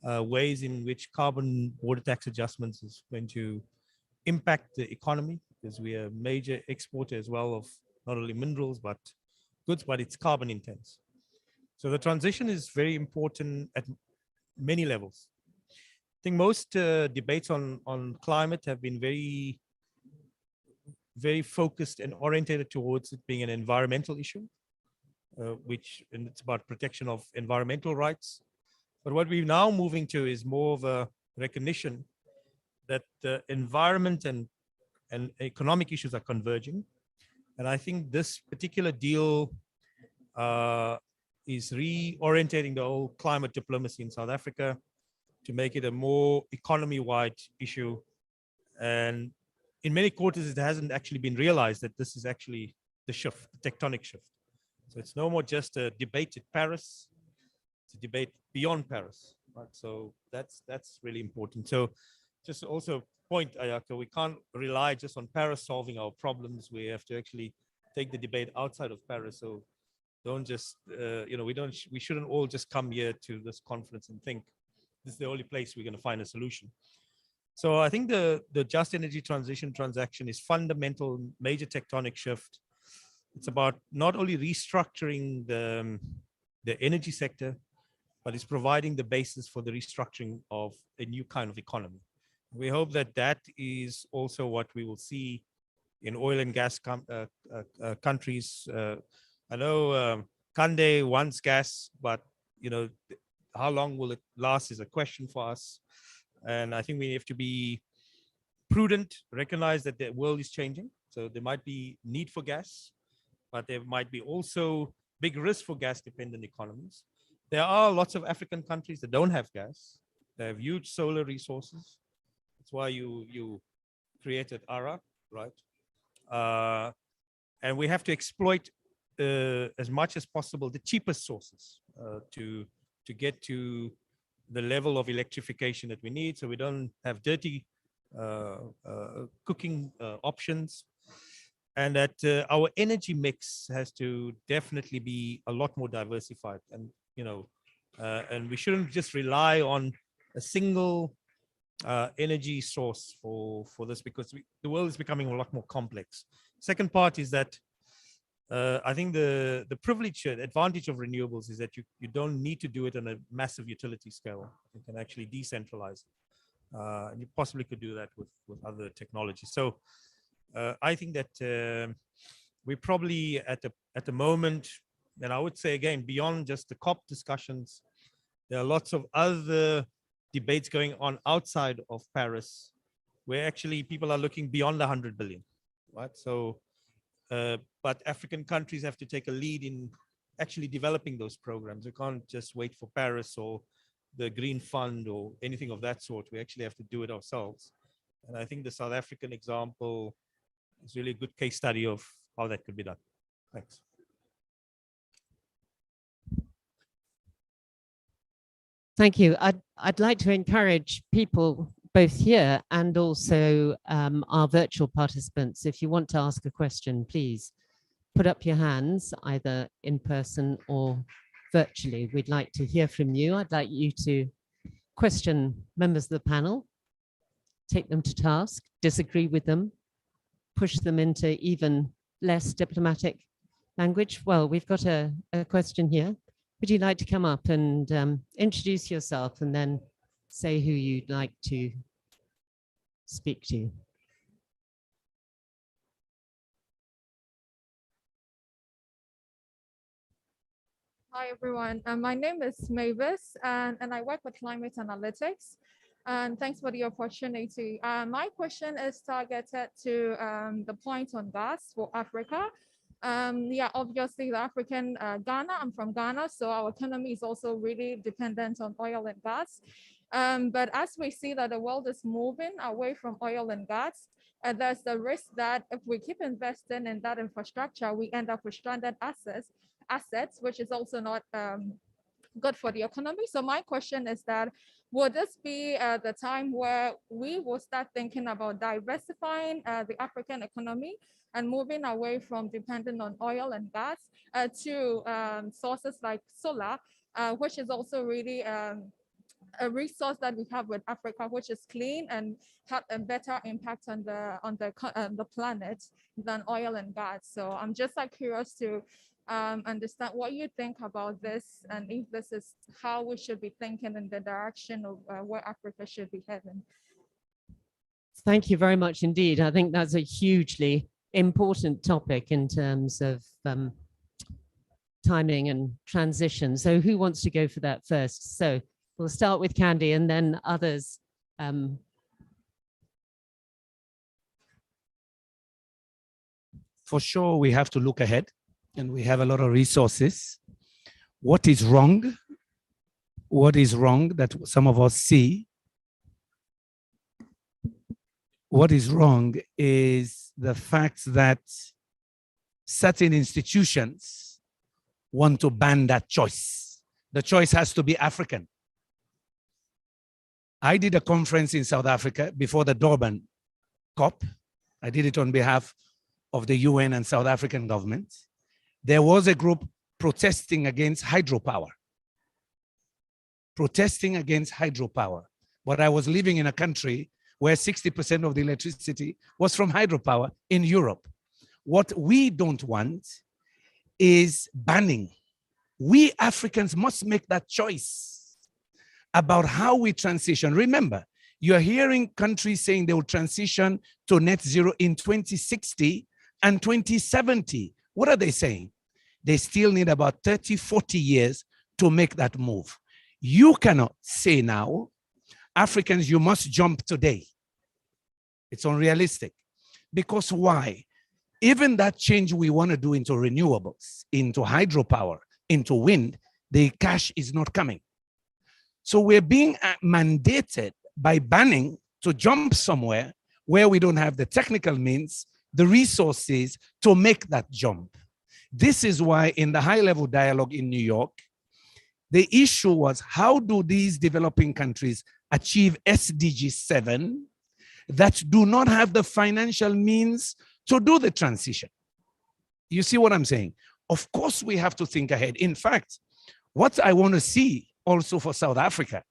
ways in which carbon border tax adjustments is going to impact the economy, because we are a major exporter as well of not only minerals but goods, but it's carbon intense. So the transition is very important at many levels. I think most debates on climate have been very focused and orientated towards it being an environmental issue, and it's about protection of environmental rights. But what we're now moving to is more of a recognition that the environment and economic issues are converging. And I think this particular deal is reorientating the whole climate diplomacy in South Africa to make it a more economy-wide issue. And in many quarters, it hasn't actually been realized that this is actually the shift, the tectonic shift. So it's no more just a debate at Paris, it's a debate beyond Paris, right? So that's really important. So just also point, Ayaka, we can't rely just on Paris solving our problems. We have to actually take the debate outside of Paris. So don't just, we shouldn't all just come here to this conference and think this is the only place we're going to find a solution. So I think the just energy transition transaction is fundamental, major tectonic shift. It's about not only restructuring the energy sector, but it's providing the basis for the restructuring of a new kind of economy. We hope that that is also what we will see in oil and gas countries. I know Kande wants gas, but how long will it last is a question for us. And I think we have to be prudent, recognize that the world is changing. So there might be need for gas, but there might be also big risk for gas-dependent economies. There are lots of African countries that don't have gas. They have huge solar resources. That's why you created ARA, right? And we have to exploit as much as possible the cheapest sources to get to the level of electrification that we need, so we don't have dirty cooking options. And that our energy mix has to definitely be a lot more diversified. And and we shouldn't just rely on a single energy source for this, because the world is becoming a lot more complex. Second part is that I think the privilege, advantage of renewables is that you don't need to do it on a massive utility scale. You can actually decentralize it. And you possibly could do that with other technologies. So I think that we're probably at the moment, and I would say again, beyond just the COP discussions, there are lots of other debates going on outside of Paris, where actually people are looking beyond 100 billion, right? So, but African countries have to take a lead in actually developing those programs. We can't just wait for Paris or the Green Fund or anything of that sort. We actually have to do it ourselves. And I think the South African example is really a good case study of how that could be done. Thanks. Thank you. I'd like to encourage people both here and also our virtual participants. If you want to ask a question, please put up your hands either in person or virtually. We'd like to hear from you. I'd like you to question members of the panel, take them to task, disagree with them, push them into even less diplomatic language. Well, we've got a question here. Would you like to come up and introduce yourself and then say who you'd like to speak to? Hi, everyone. My name is Mavis, and I work with climate analytics. And thanks for the opportunity. My question is targeted to the point on gas for Africa. Yeah, obviously the African Ghana, I'm from Ghana, so our economy is also really dependent on oil and gas. But as we see that the world is moving away from oil and gas, there's the risk that if we keep investing in that infrastructure, we end up with stranded assets, which is also not good for the economy. So my question is that, would this be the time where we will start thinking about diversifying the African economy and moving away from depending on oil and gas to sources like solar, which is also really a resource that we have with Africa, which is clean and have a better impact on the planet than oil and gas. So I'm just like curious to understand what you think about this, and if this is how we should be thinking in the direction of where Africa should be heading. Thank you very much indeed. I think that's a hugely important topic in terms of timing and transition. So who wants to go for that first? So we'll start with Candy and then others. For sure, we have to look ahead, and we have a lot of resources. What is wrong? What is wrong that some of us see? What is wrong is the fact that certain institutions want to ban that choice. The choice has to be African. I did a conference in South Africa before the Durban COP. I did it on behalf of the UN and South African government. There was a group protesting against hydropower. Protesting against hydropower. But I was living in a country where 60% of the electricity was from hydropower in Europe. What we don't want is banning. We Africans must make that choice about how we transition. Remember, you're hearing countries saying they will transition to net zero in 2060 and 2070. What are they saying? They still need about 30, 40 years to make that move. You cannot say now, Africans, you must jump today. It's unrealistic. Because why? Even that change we want to do into renewables, into hydropower, into wind, the cash is not coming. So we're being mandated by banning to jump somewhere where we don't have the technical means, the resources to make that jump. This is why in the high-level dialogue in New York, the issue was, how do these developing countries achieve SDG 7 that do not have the financial means to do the transition? You see what I'm saying? Of course, we have to think ahead. In fact, what I want to see also for South Africa,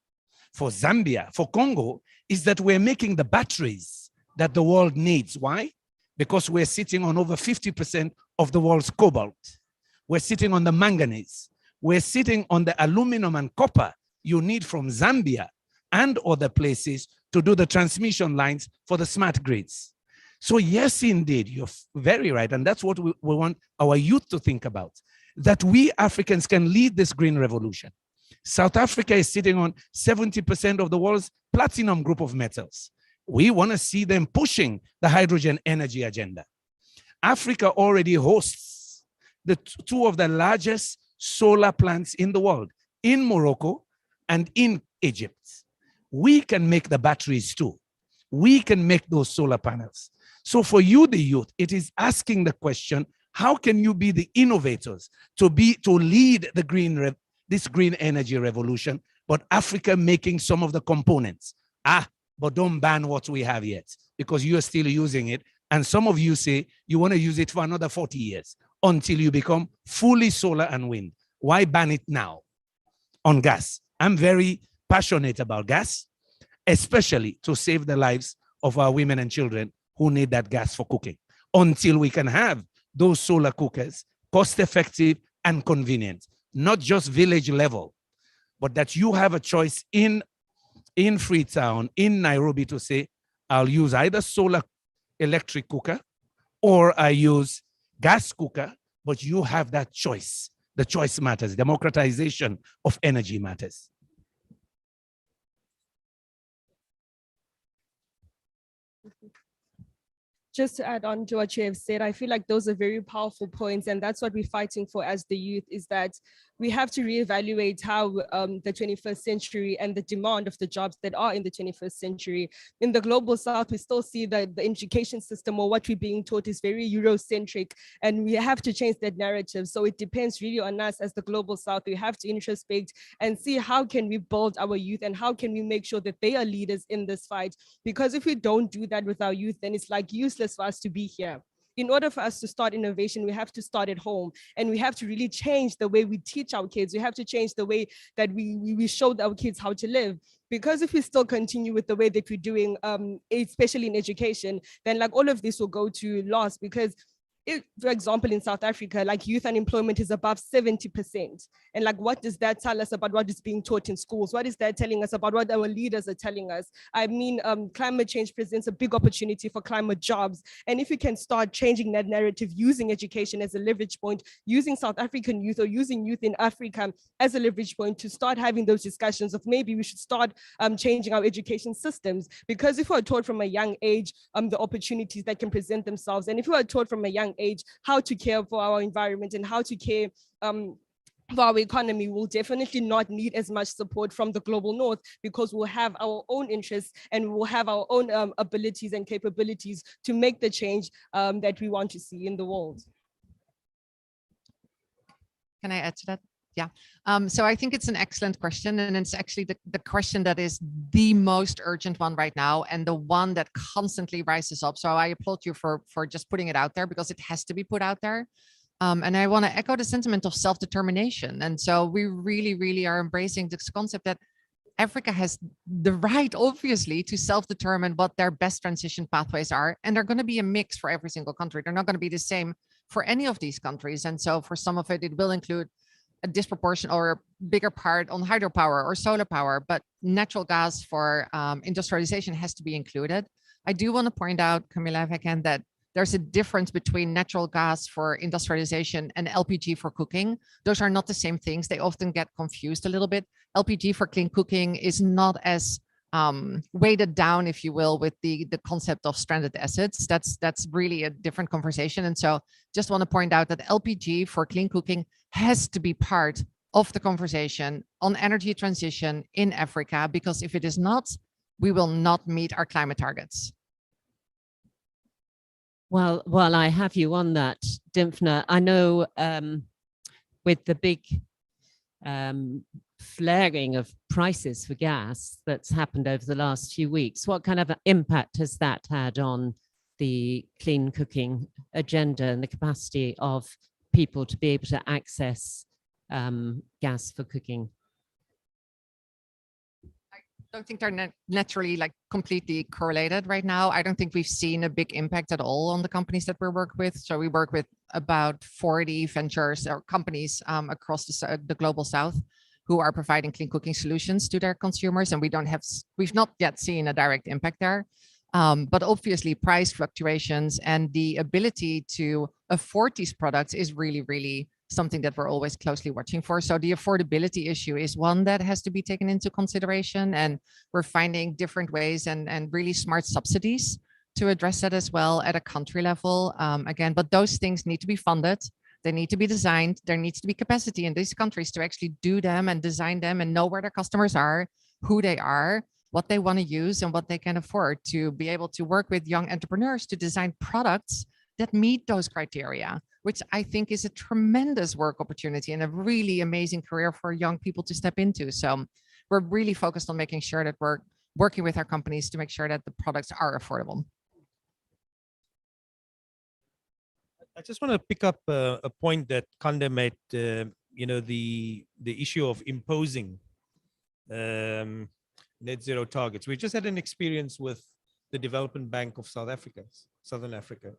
for Zambia, for Congo, is that we're making the batteries that the world needs. Why? Because we're sitting on over 50% of the world's cobalt. We're sitting on the manganese. We're sitting on the aluminum and copper you need from Zambia and other places to do the transmission lines for the smart grids. So yes, indeed, you're very right. And that's what we want our youth to think about, that we Africans can lead this green revolution. South Africa is sitting on 70% of the world's platinum group of metals. We want to see them pushing the hydrogen energy agenda. Africa already hosts the two of the largest solar plants in the world, in Morocco and in Egypt. We can make the batteries too. We can make those solar panels. So for you, the youth, it is asking the question, how can you be the innovators to lead the this green energy revolution, but Africa making some of the components? But don't ban what we have yet, because you are still using it. And some of you say you want to use it for another 40 years until you become fully solar and wind. Why ban it now on gas? I'm very passionate about gas, especially to save the lives of our women and children who need that gas for cooking, until we can have those solar cookers, cost-effective and convenient, not just village level, but that you have a choice in Freetown, in Nairobi, to say, I'll use either solar electric cooker or I use gas cooker, but you have that choice. The choice matters. Democratization of energy matters. Just to add on to what you have said, I feel like those are very powerful points, and that's what we're fighting for as the youth, is that we have to reevaluate how the 21st century and the demand of the jobs that are in the 21st century. In the global South, we still see that the education system, or what we're being taught, is very Eurocentric, and we have to change that narrative. So it depends really on us as the global South. We have to introspect and see how can we build our youth, and how can we make sure that they are leaders in this fight. Because if we don't do that with our youth, then it's like useless for us to be here. In order for us to start innovation, we have to start at home, and we have to really change the way we teach our kids. We have to change the way that we show our kids how to live. Because if we still continue with the way that we're doing, especially in education, then like all of this will go to loss. Because for example, in South Africa, like youth unemployment is above 70%. And like, what does that tell us about what is being taught in schools? What is that telling us about what our leaders are telling us? I mean, climate change presents a big opportunity for climate jobs. And if we can start changing that narrative, using education as a leverage point, using South African youth or using youth in Africa as a leverage point to start having those discussions of maybe we should start changing our education systems. Because if we're taught from a young age, the opportunities that can present themselves, and if we are taught from a young age how to care for our environment and how to care for our economy, will definitely not need as much support from the global north, because we'll have our own interests and we'll have our own abilities and capabilities to make the change that we want to see in the world. Can I add to that? Yeah. So I think it's an excellent question, and it's actually the question that is the most urgent one right now, and the one that constantly rises up. So I applaud you for just putting it out there, because it has to be put out there. And I want to echo the sentiment of self-determination. And so we really, really are embracing this concept that Africa has the right, obviously, to self-determine what their best transition pathways are. And they're going to be a mix for every single country. They're not going to be the same for any of these countries. And so for some of it, it will include a disproportionate or a bigger part on hydropower or solar power, but natural gas for industrialization has to be included. I do want to point out, Camilla, if I can, that there's a difference between natural gas for industrialization and LPG for cooking. Those are not the same things. They often get confused a little bit. LPG for clean cooking is not as weighted down, if you will, with the concept of stranded assets. That's really a different conversation. And so just want to point out that LPG for clean cooking has to be part of the conversation on energy transition in Africa, because if it is not, we will not meet our climate targets. Well, while I have you on that, Dimfna, I know with the big flaring of prices for gas that's happened over the last few weeks, what kind of impact has that had on the clean cooking agenda and the capacity of people to be able to access gas for cooking? I don't think they're naturally like completely correlated right now. I don't think we've seen a big impact at all on the companies that we work with. So we work with about 40 ventures or companies across the global South who are providing clean cooking solutions to their consumers, and we've not yet seen a direct impact there. But obviously price fluctuations and the ability to afford these products is really, really something that we're always closely watching for. So the affordability issue is one that has to be taken into consideration, and we're finding different ways and really smart subsidies to address that as well at a country level. Again, but those things need to be funded. They need to be designed. There needs to be capacity in these countries to actually do them and design them and know where their customers are, who they are, what they want to use, and what they can afford, to be able to work with young entrepreneurs to design products that meet those criteria, which I think is a tremendous work opportunity and a really amazing career for young people to step into. So we're really focused on making sure that we're working with our companies to make sure that the products are affordable. I just want to pick up a point that Kande made, the issue of imposing net zero targets. We just had an experience with the Development Bank of Southern Africa.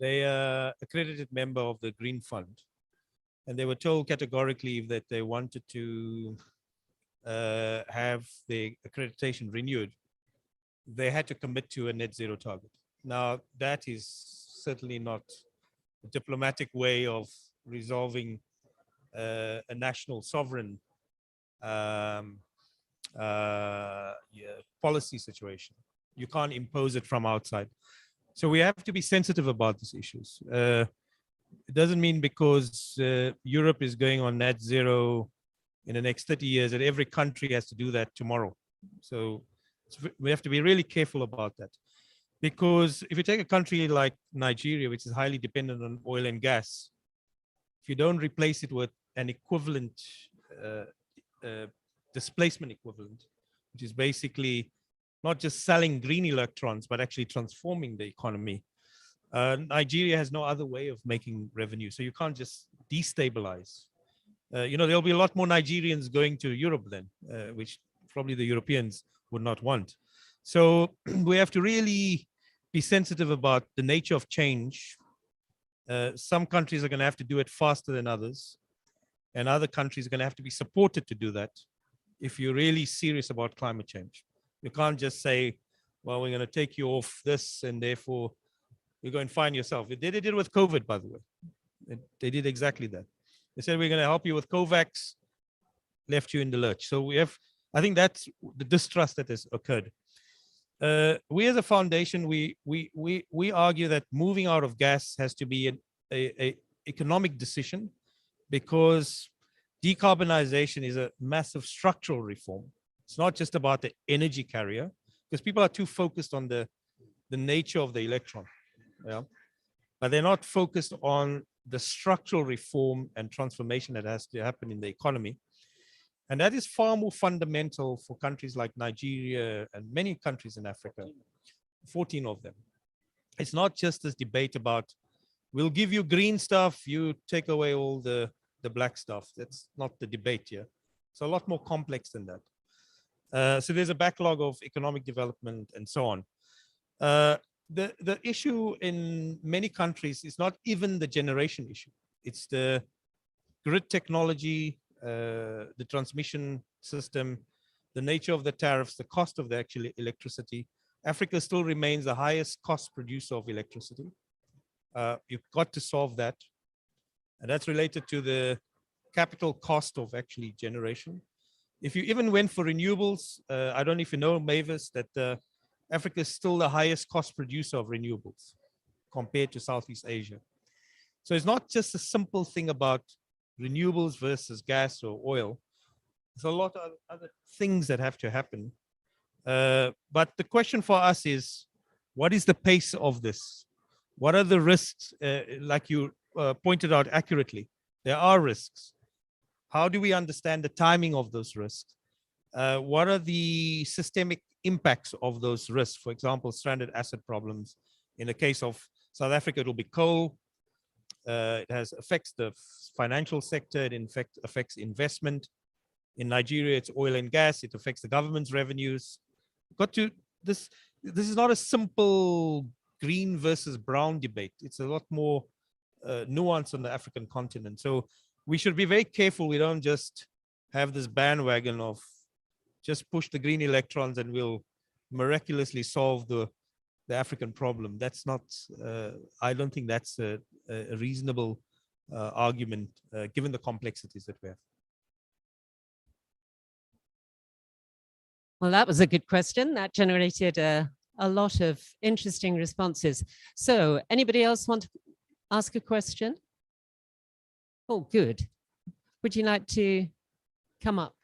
They are accredited member of the Green Fund, and they were told categorically that they wanted to have the accreditation renewed, they had to commit to a net zero target. Now, that is certainly not a diplomatic way of resolving a national sovereign policy situation. You can't impose it from outside. So we have to be sensitive about these issues. It doesn't mean because Europe is going on net zero in the next 30 years that every country has to do that tomorrow. So we have to be really careful about that. Because if you take a country like Nigeria, which is highly dependent on oil and gas, if you don't replace it with an equivalent, displacement equivalent, which is basically not just selling green electrons, but actually transforming the economy, Nigeria has no other way of making revenue. So you can't just destabilize. There'll be a lot more Nigerians going to Europe then, which probably the Europeans would not want. So we have to really be sensitive about the nature of change. Some countries are going to have to do it faster than others, and other countries are going to have to be supported to do that if you're really serious about climate change. You can't just say, well, we're going to take you off this and therefore you go and find yourself. They did it with COVID, by the way. They did exactly that. They said, we're going to help you with COVAX, left you in the lurch. So I think that's the distrust that has occurred. We as a foundation, we argue that moving out of gas has to be an economic decision, because decarbonization is a massive structural reform. It's not just about the energy carrier, because people are too focused on the nature of the electron. Yeah? But they're not focused on the structural reform and transformation that has to happen in the economy. And that is far more fundamental for countries like Nigeria and many countries in Africa, 14 of them. It's not just this debate about, we'll give you green stuff, you take away all the black stuff. That's not the debate here. It's a lot more complex than that. So there's a backlog of economic development and so on. The issue in many countries is not even the generation issue. It's the grid technology, the transmission system, the nature of the tariffs, the cost of the actual electricity. Africa still remains the highest cost producer of electricity. You've got to solve that. And that's related to the capital cost of actually generation. If you even went for renewables, I don't know if you know, Mavis, that Africa is still the highest cost producer of renewables compared to Southeast Asia. So it's not just a simple thing about renewables versus gas or oil. There's a lot of other things that have to happen. But the question for us is, what is the pace of this? What are the risks? Like you pointed out accurately, there are risks. How do we understand the timing of those risks? What are the systemic impacts of those risks? For example, stranded asset problems. In the case of South Africa, it will be coal. It affects the financial sector. It in fact affects investment. In Nigeria, it's oil and gas. It affects the government's revenues. This is not a simple green versus brown debate. It's a lot more nuanced on the African continent. So we should be very careful we don't just have this bandwagon of just push the green electrons and we'll miraculously solve the African problem. That's not, I don't think that's a reasonable argument given the complexities that we have. Well, that was a good question. That generated a lot of interesting responses. So anybody else want to ask a question? Oh, good. Would you like to come up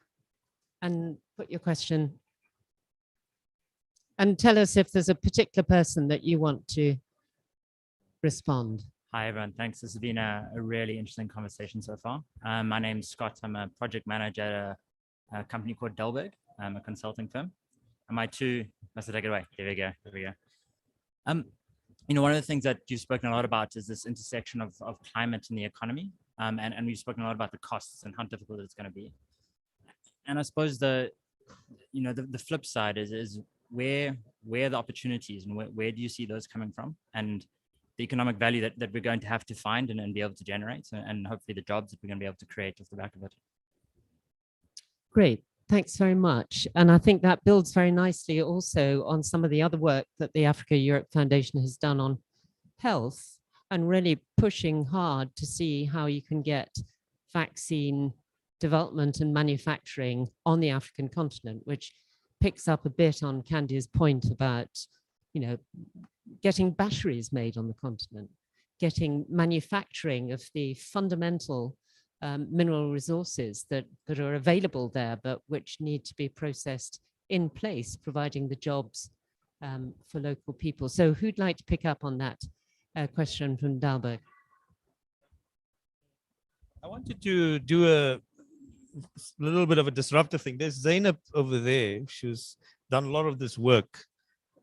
and put your question? And tell us if there's a particular person that you want to respond. Hi, everyone. Thanks. This has been a really interesting conversation so far. My name's Scott. I'm a project manager at a company called Delberg. I'm a consulting firm. And my two, must I take it away? There we go. There we go. You know, one of the things that you've spoken a lot about is this intersection of climate and the economy. And we've spoken a lot about the costs and how difficult it's going to be. And I suppose the flip side is where are the opportunities and where do you see those coming from? And the economic value that we're going to have to find and be able to generate, and hopefully the jobs that we're going to be able to create off the back of it. Great. Thanks very much. And I think that builds very nicely also on some of the other work that the Africa Europe Foundation has done on health and really pushing hard to see how you can get vaccine development and manufacturing on the African continent, which picks up a bit on Candia's point about, you know, getting batteries made on the continent, getting manufacturing of the fundamental mineral resources that are available there, but which need to be processed in place, providing the jobs for local people. So who'd like to pick up on that question from Dalberg? I wanted to do a little bit of a disruptive thing. There's Zainab over there. She's done a lot of this work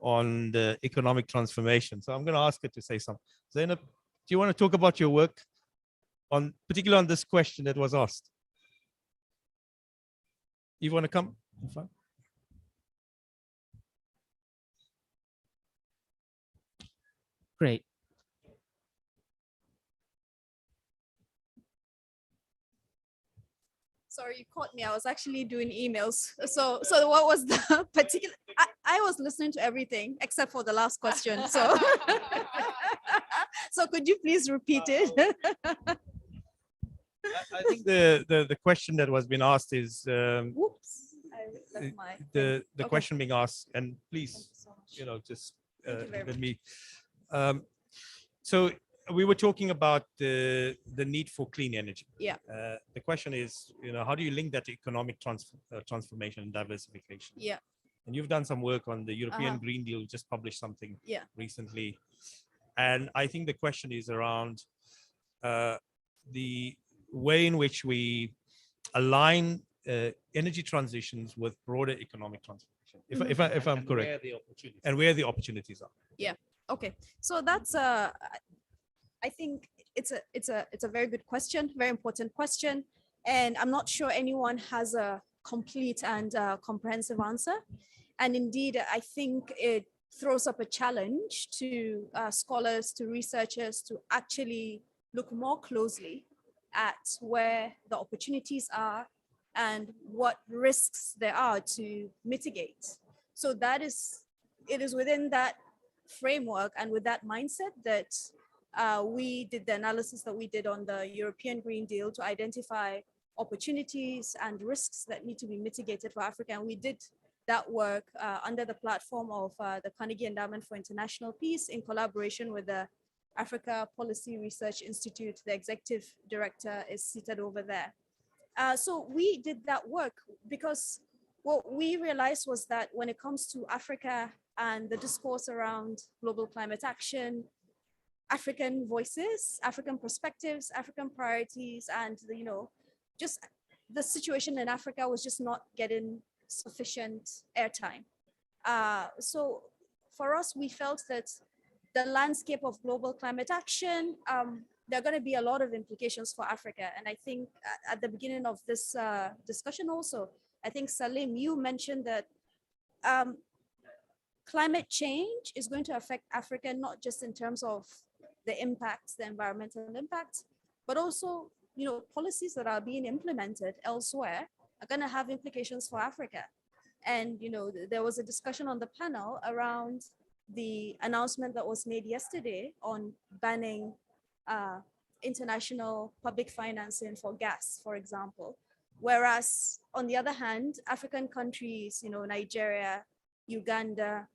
on the economic transformation. So I'm going to ask her to say something. Zainab, do you want to talk about your work on, particularly on this question that was asked? You want to come in front? Great. Sorry, you caught me. I was actually doing emails. So what was the particular? I was listening to everything except for the last question. So, so could you please repeat it? I think the question that was being asked is Whoops. the question being asked, and please, you know, just let me. So we were talking about the need for clean energy. Yeah. The question is, you know, how do you link that to economic transformation and diversification? Yeah. And you've done some work on the European Green Deal, just published something recently. And I think the question is around the way in which we align energy transitions with broader economic transformation, if I'm correct, and where the opportunities are. Yeah. Okay. So that's I think it's a very good question, very important question, and I'm not sure anyone has a complete and comprehensive answer. And indeed, I think it throws up a challenge to scholars, to researchers, to actually look more closely at where the opportunities are and what risks there are to mitigate. So it is within that framework and with that mindset that we did the analysis that we did on the European Green Deal to identify opportunities and risks that need to be mitigated for Africa. And we did that work under the platform of the Carnegie Endowment for International Peace in collaboration with the Africa Policy Research Institute. The executive director is seated over there. So we did that work because what we realized was that when it comes to Africa and the discourse around global climate action, African voices, African perspectives, African priorities, and just the situation in Africa was just not getting sufficient airtime. So for us, we felt that the landscape of global climate action, there are going to be a lot of implications for Africa. And I think at the beginning of this discussion also, I think Salim, you mentioned that climate change is going to affect Africa, not just in terms of the impacts, the environmental impacts, but also, policies that are being implemented elsewhere are going to have implications for Africa. And, there was a discussion on the panel around the announcement that was made yesterday on banning international public financing for gas, for example. Whereas on the other hand, African countries, Nigeria, Uganda,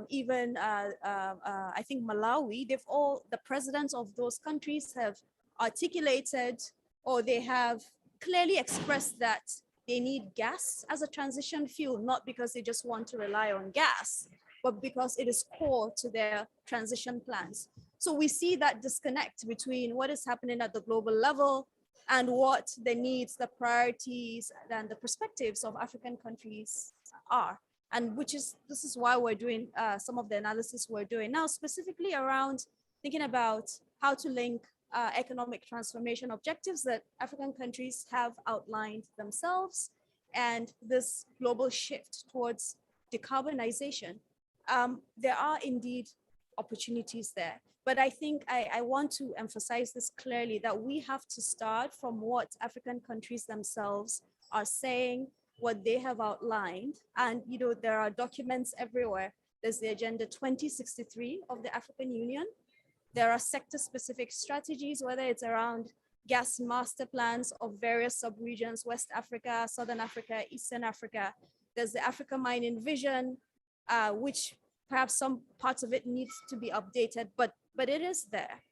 even I think Malawi, the presidents of those countries have articulated, or they have clearly expressed that they need gas as a transition fuel, not because they just want to rely on gas, but because it is core to their transition plans. So we see that disconnect between what is happening at the global level and what the needs, the priorities, and the perspectives of African countries are. And this is why we're doing some of the analysis we're doing now, specifically around thinking about how to link economic transformation objectives that African countries have outlined themselves and this global shift towards decarbonization. There are indeed opportunities there, but I think I want to emphasize this clearly, that we have to start from what African countries themselves are saying, what they have outlined. And there are documents everywhere. There's the Agenda 2063 of the African Union. There are sector-specific strategies, whether it's around gas master plans of various sub-regions, West Africa, Southern Africa, Eastern Africa. There's the Africa Mining Vision, which perhaps some parts of it needs to be updated, but it is there.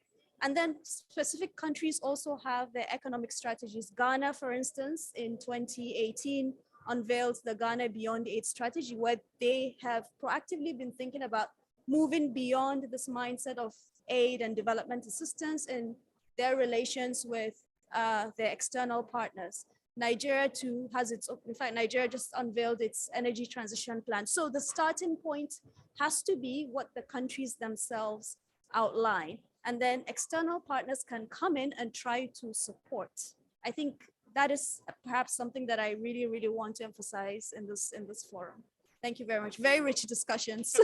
And then specific countries also have their economic strategies. Ghana, for instance, in 2018, unveiled the Ghana Beyond Aid strategy, where they have proactively been thinking about moving beyond this mindset of aid and development assistance in their relations with their external partners. Nigeria too has Nigeria just unveiled its energy transition plan. So the starting point has to be what the countries themselves outline. And then external partners can come in and try to support. I think that is perhaps something that I really, really want to emphasize in this forum. Thank you very much. Very rich discussions.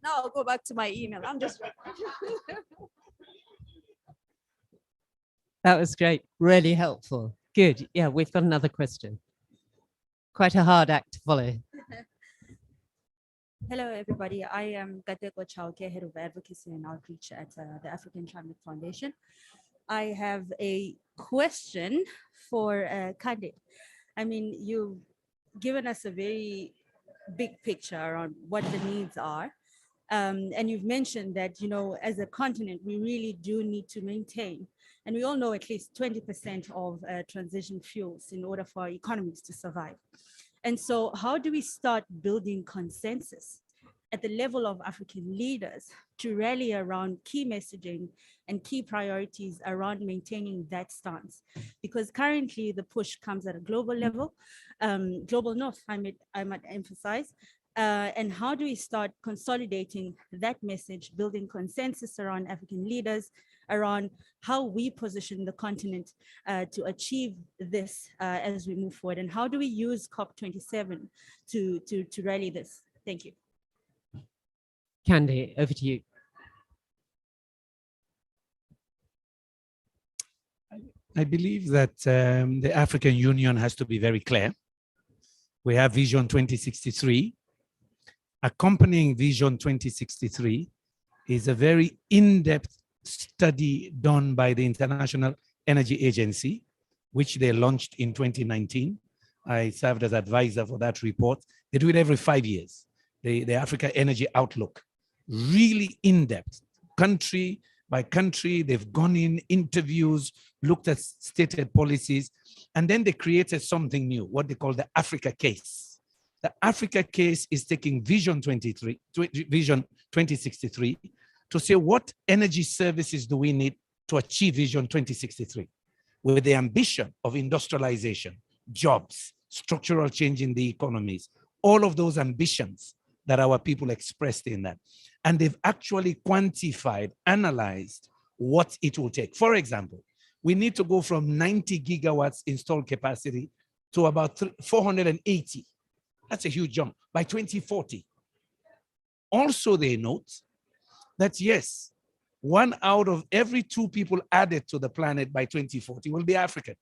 Now I'll go back to my email. I'm just That was great. Really helpful. Good. Yeah, we've got another question. Quite a hard act to follow. Hello, everybody. I am Gateko Chauke, Head of Advocacy and Outreach at the African Climate Foundation. I have a question for Kande. I mean, you've given us a very big picture around what the needs are. And you've mentioned that, as a continent, we really do need to maintain, and we all know, at least 20% of transition fuels in order for our economies to survive. And so how do we start building consensus at the level of African leaders to rally around key messaging and key priorities around maintaining that stance? Because currently the push comes at a global level, global north, I might emphasize. And how do we start consolidating that message, building consensus around African leaders, around how we position the continent to achieve this as we move forward? And how do we use COP27 to rally this? Thank you. Candy, over to you. I believe that the African Union has to be very clear. We have Vision 2063. Accompanying Vision 2063 is a very in-depth study done by the International Energy Agency, which they launched in 2019. I served as advisor for that report. They do it every 5 years. The Africa Energy Outlook, really in-depth, country by country. They've gone in, interviews, looked at stated policies, and then they created something new, what they call the Africa Case. The Africa Case is taking Vision 2063 to say, what energy services do we need to achieve Vision 2063 with the ambition of industrialization, jobs, structural change in the economies, all of those ambitions that our people expressed in that. And they've actually quantified, analyzed what it will take. For example, we need to go from 90 gigawatts installed capacity to about 480. That's a huge jump by 2040. Also, they note that yes, 1 out of every 2 people added to the planet by 2040 will be African.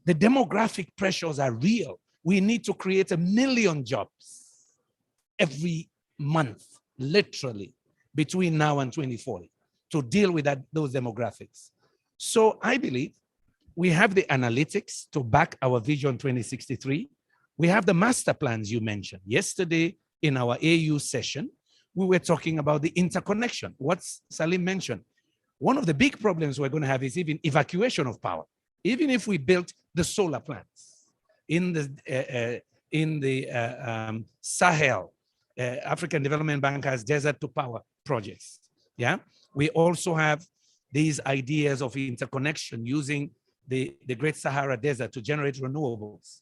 The demographic pressures are real. We need to create 1 million jobs every month, literally, between now and 2040 to deal with those demographics. So I believe we have the analytics to back our Vision 2063. We have the master plans you mentioned. Yesterday in our AU session, we were talking about the interconnection. What Salim mentioned. One of the big problems we're going to have is even evacuation of power. Even if we built the solar plants in the Sahel, African Development Bank has desert to power projects. Yeah, we also have these ideas of interconnection using the Great Sahara Desert to generate renewables,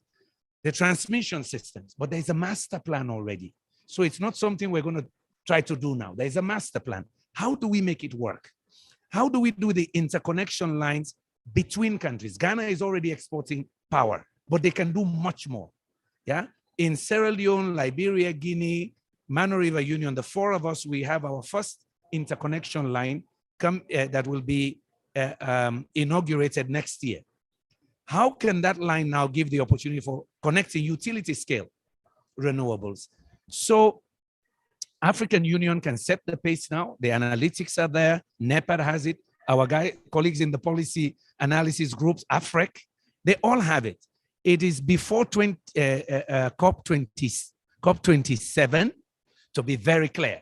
the transmission systems, but there's a master plan already. So it's not something we're going to try to do now. There's a master plan. How do we make it work? How do we do the interconnection lines between countries? Ghana is already exporting power, but they can do much more. Yeah, in Sierra Leone, Liberia, Guinea, Mano River Union, the four of us, we have our first interconnection line that will be inaugurated next year. How can that line now give the opportunity for connecting utility scale renewables? So African Union can set the pace now. The analytics are there. NEPAD has it. Our colleagues in the policy analysis groups, AFREC, they all have it. It is before COP27, to be very clear,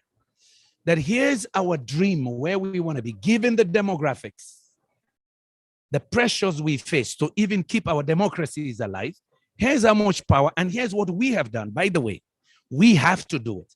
that here's our dream where we want to be, given the demographics, the pressures we face to even keep our democracies alive. Here's how much power, and here's what we have done. By the way, we have to do it.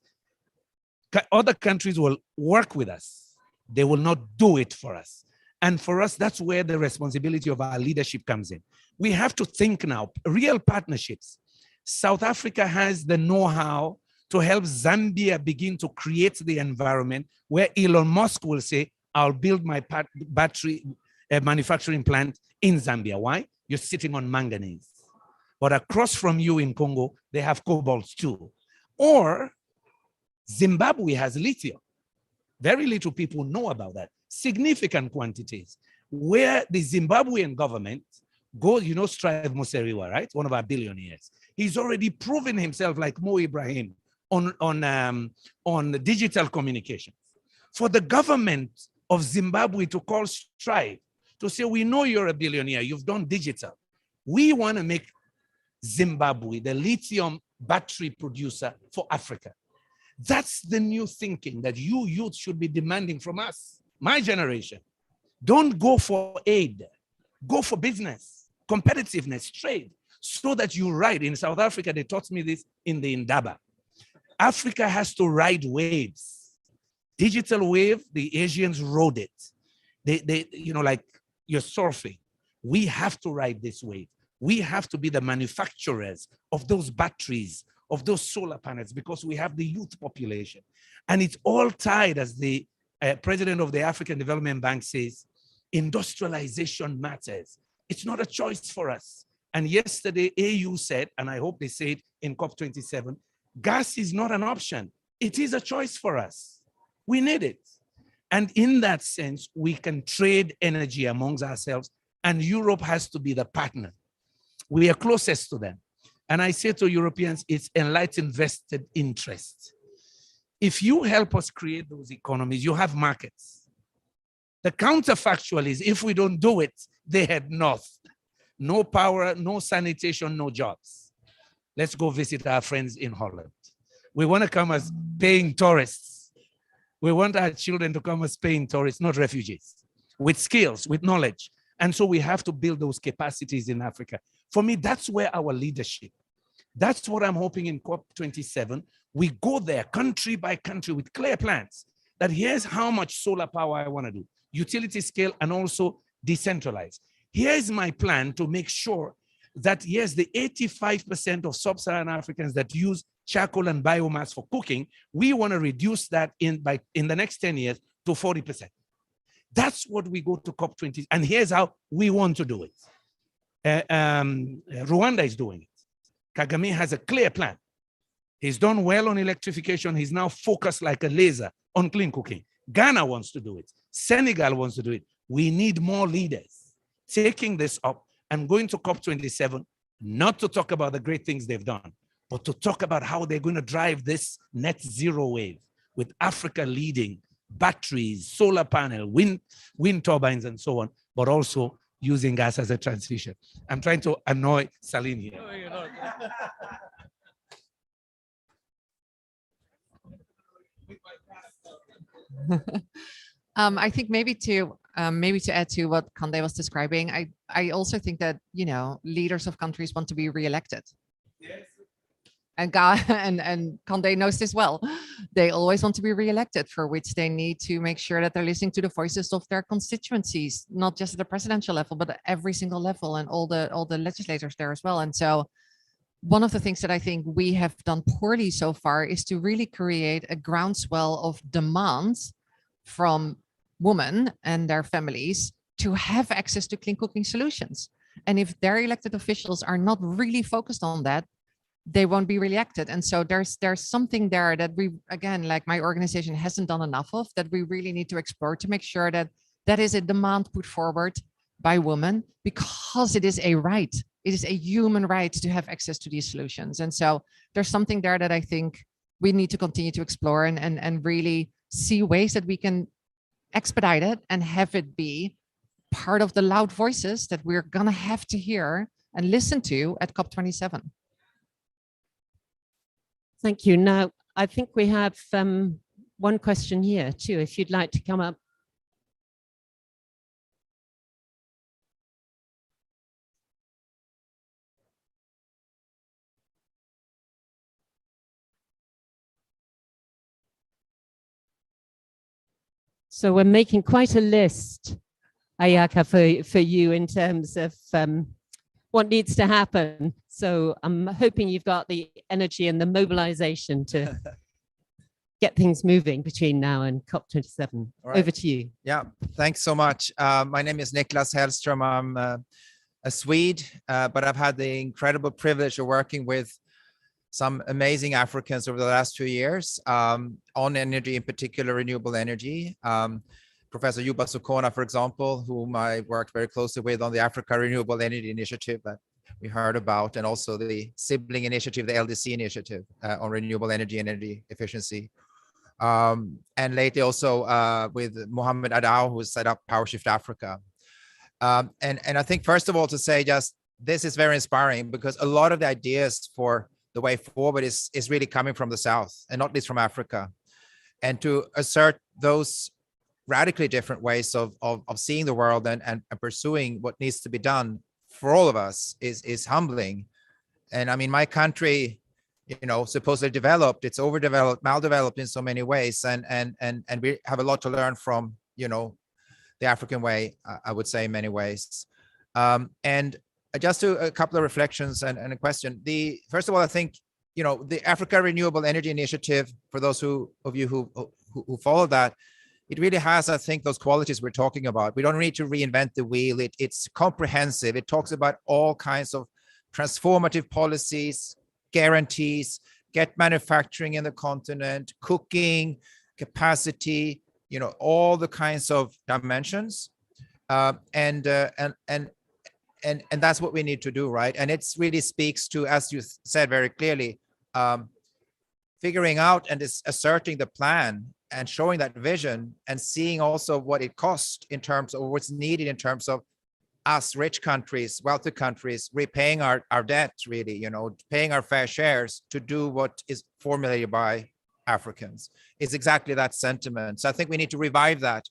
Other countries will work with us. They will not do it for us. And for us, that's where the responsibility of our leadership comes in. We have to think now, real partnerships. South Africa has the know-how to help Zambia begin to create the environment where Elon Musk will say, I'll build my battery manufacturing plant in Zambia. Why? You're sitting on manganese. But across from you in Congo, they have cobalt too. Or Zimbabwe has lithium. Very little people know about that. Significant quantities. Where the Zimbabwean government goes, you know, Strive Museriwa, right? One of our billionaires. He's already proven himself like Mo Ibrahim on digital communications. For the government of Zimbabwe to call Strive, to say, we know you're a billionaire, you've done digital. We want to make Zimbabwe the lithium battery producer for Africa. That's the new thinking that you youth should be demanding from us, my generation. Don't go for aid, go for business, competitiveness, trade, so that you ride. In South Africa, they taught me this in the Indaba. Africa has to ride waves. Digital wave, the Asians rode it. They you know, like you're surfing. We have to ride this wave. We have to be the manufacturers of those batteries, of those solar panels, because we have the youth population. And it's all tied, as the president of the African Development Bank says, industrialization matters. It's not a choice for us. And yesterday, AU said, and I hope they say it in COP27, gas is not an option. It is a choice for us. We need it. And in that sense, we can trade energy amongst ourselves, and Europe has to be the partner. We are closest to them. And I say to Europeans, it's enlightened vested interest. If you help us create those economies, you have markets. The counterfactual is, if we don't do it, they head north. No power, no sanitation, no jobs. Let's go visit our friends in Holland. We want to come as paying tourists. We want our children to come as paying tourists, not refugees, with skills, with knowledge. And so we have to build those capacities in Africa. For me, that's where our leadership, that's what I'm hoping in COP27. We go there country by country with clear plans that here's how much solar power I want to do, utility scale, and also decentralized. Here's my plan to make sure that, yes, the 85% of sub-Saharan Africans that use charcoal and biomass for cooking, we want to reduce that in the next 10 years to 40%. That's what we go to COP20, and here's how we want to do it. Rwanda is doing it. Kagame has a clear plan. He's done well on electrification. He's now focused like a laser on clean cooking. Ghana wants to do it. Senegal wants to do it. We need more leaders taking this up and going to COP27, not to talk about the great things they've done, but to talk about how they're going to drive this net zero wave with Africa leading batteries, solar panel, wind turbines, and so on, but also using gas as a transition. I'm trying to annoy Saline here. I think maybe to add to what Kande was describing, I also think that, you know, leaders of countries want to be re-elected. And Kande knows this well. They always want to be re-elected, for which they need to make sure that they're listening to the voices of their constituencies, not just at the presidential level, but at every single level, and all the legislators there as well. And so one of the things that I think we have done poorly so far is to really create a groundswell of demands from women and their families to have access to clean cooking solutions. And if their elected officials are not really focused on that, they won't be re-elected. And so there's something there that we, again, like my organization hasn't done enough of, that we really need to explore to make sure that that is a demand put forward by women, because it is a right. It is a human right to have access to these solutions. And so there's something there that I think we need to continue to explore and really see ways that we can expedite it and have it be part of the loud voices that we're gonna have to hear and listen to at COP27. Thank you. Now, I think we have one question here too, if you'd like to come up. So we're making quite a list, Ayaka, for you in terms of what needs to happen. So I'm hoping you've got the energy and the mobilization to get things moving between now and COP27. Right. Over to you. Yeah, thanks so much. My name is Niklas Helstrom. I'm a Swede, but I've had the incredible privilege of working with some amazing Africans over the last 2 years on energy, in particular renewable energy. Professor Yuba Sukona, for example, whom I worked very closely with on the Africa Renewable Energy Initiative that we heard about, and also the sibling initiative, the LDC initiative on renewable energy and energy efficiency. And lately also with Mohammed Adao, who set up PowerShift Africa. And I think, first of all, to say just this is very inspiring, because a lot of the ideas for the way forward is really coming from the South, and not least from Africa. And to assert those radically different ways of seeing the world and pursuing what needs to be done for all of us is humbling. And I mean, my country, you know, supposedly developed, it's overdeveloped, maldeveloped in so many ways. And we have a lot to learn from, you know, the African way, I would say, in many ways. And just a couple of reflections and a question. First of all, I think, you know, the Africa Renewable Energy Initiative, for those of you who follow that, it really has, I think, those qualities we're talking about. We don't need to reinvent the wheel. It's comprehensive. It talks about all kinds of transformative policies, guarantees, get manufacturing in the continent, cooking, capacity, you know, all the kinds of dimensions. And that's what we need to do, right? And it really speaks to, as you said very clearly, figuring out and asserting the plan and showing that vision, and seeing also what it costs in terms of what's needed in terms of us rich countries, wealthy countries, repaying our debt, really, you know, paying our fair shares to do what is formulated by Africans. It's exactly that sentiment. So I think we need to revive that.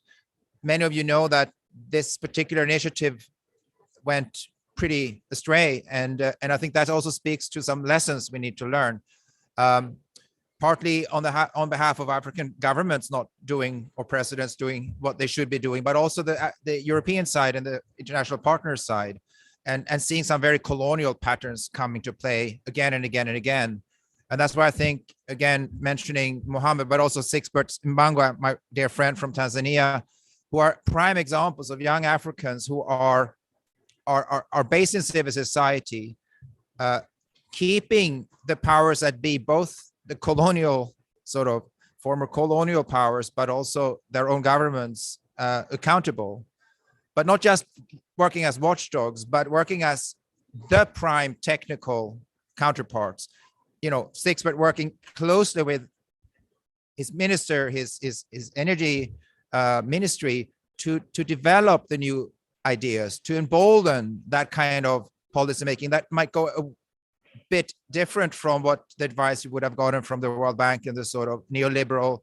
Many of you know that this particular initiative went pretty astray, and I think that also speaks to some lessons we need to learn. Partly on behalf of African governments not doing, or presidents doing what they should be doing, but also the European side and the international partners side, and seeing some very colonial patterns coming to play again and again and again. And that's why I think, again, mentioning Mohammed, but also Sixbert Mbangwa, my dear friend from Tanzania, who are prime examples of young Africans who are based in civil society, keeping the powers that be, both the colonial sort of former colonial powers, but also their own governments accountable. but not just working as watchdogs, but working as the prime technical counterparts. Sixbert working closely with his minister, his energy ministry to develop the new ideas, to embolden that kind of policy making that might go a bit different from what the advice you would have gotten from the World Bank and the sort of neoliberal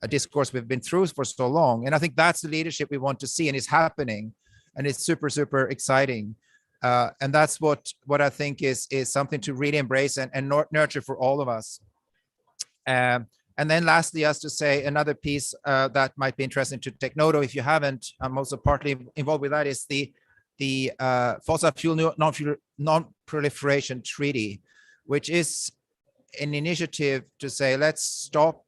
discourse we've been through for so long. And I think that's the leadership we want to see, and it's happening, and it's super, super exciting. And that's what I think is something to really embrace and nurture for all of us. And then lastly, as to say another piece that might be interesting to take note of, if you haven't, I'm also partly involved with that, is the fossil fuel non-proliferation treaty, which is an initiative to say, let's stop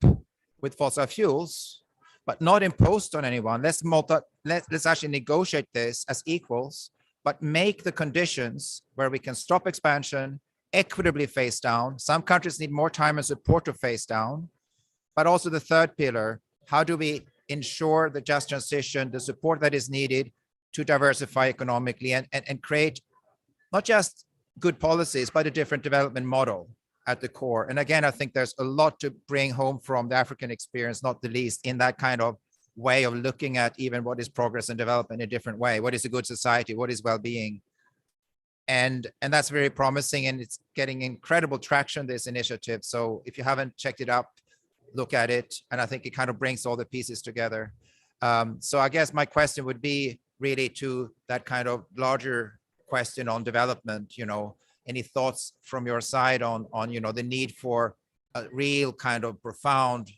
with fossil fuels, but not imposed on anyone. Let's actually negotiate this as equals, but make the conditions where we can stop expansion, equitably phase down. Some countries need more time and support to phase down, but also the third pillar, how do we ensure the just transition, the support that is needed to diversify economically and create not just good policies, but a different development model at the core. And again, I think there's a lot to bring home from the African experience, not the least in that kind of way of looking at even what is progress and development in a different way. What is a good society? What is well-being? And that's very promising, and it's getting incredible traction, this initiative. So if you haven't checked it out, look at it. And I think it kind of brings all the pieces together. So I guess my question would be really to that kind of larger question on development, any thoughts from your side on the need for a real kind of profound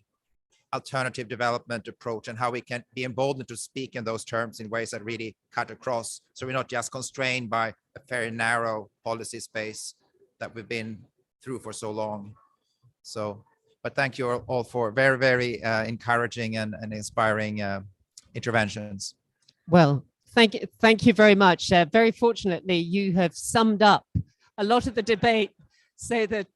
alternative development approach, and how we can be emboldened to speak in those terms in ways that really cut across, so we're not just constrained by a very narrow policy space that we've been through for so long. So, but thank you all for very, very encouraging and inspiring interventions. Well, thank you very much. Very fortunately, you have summed up a lot of the debate so that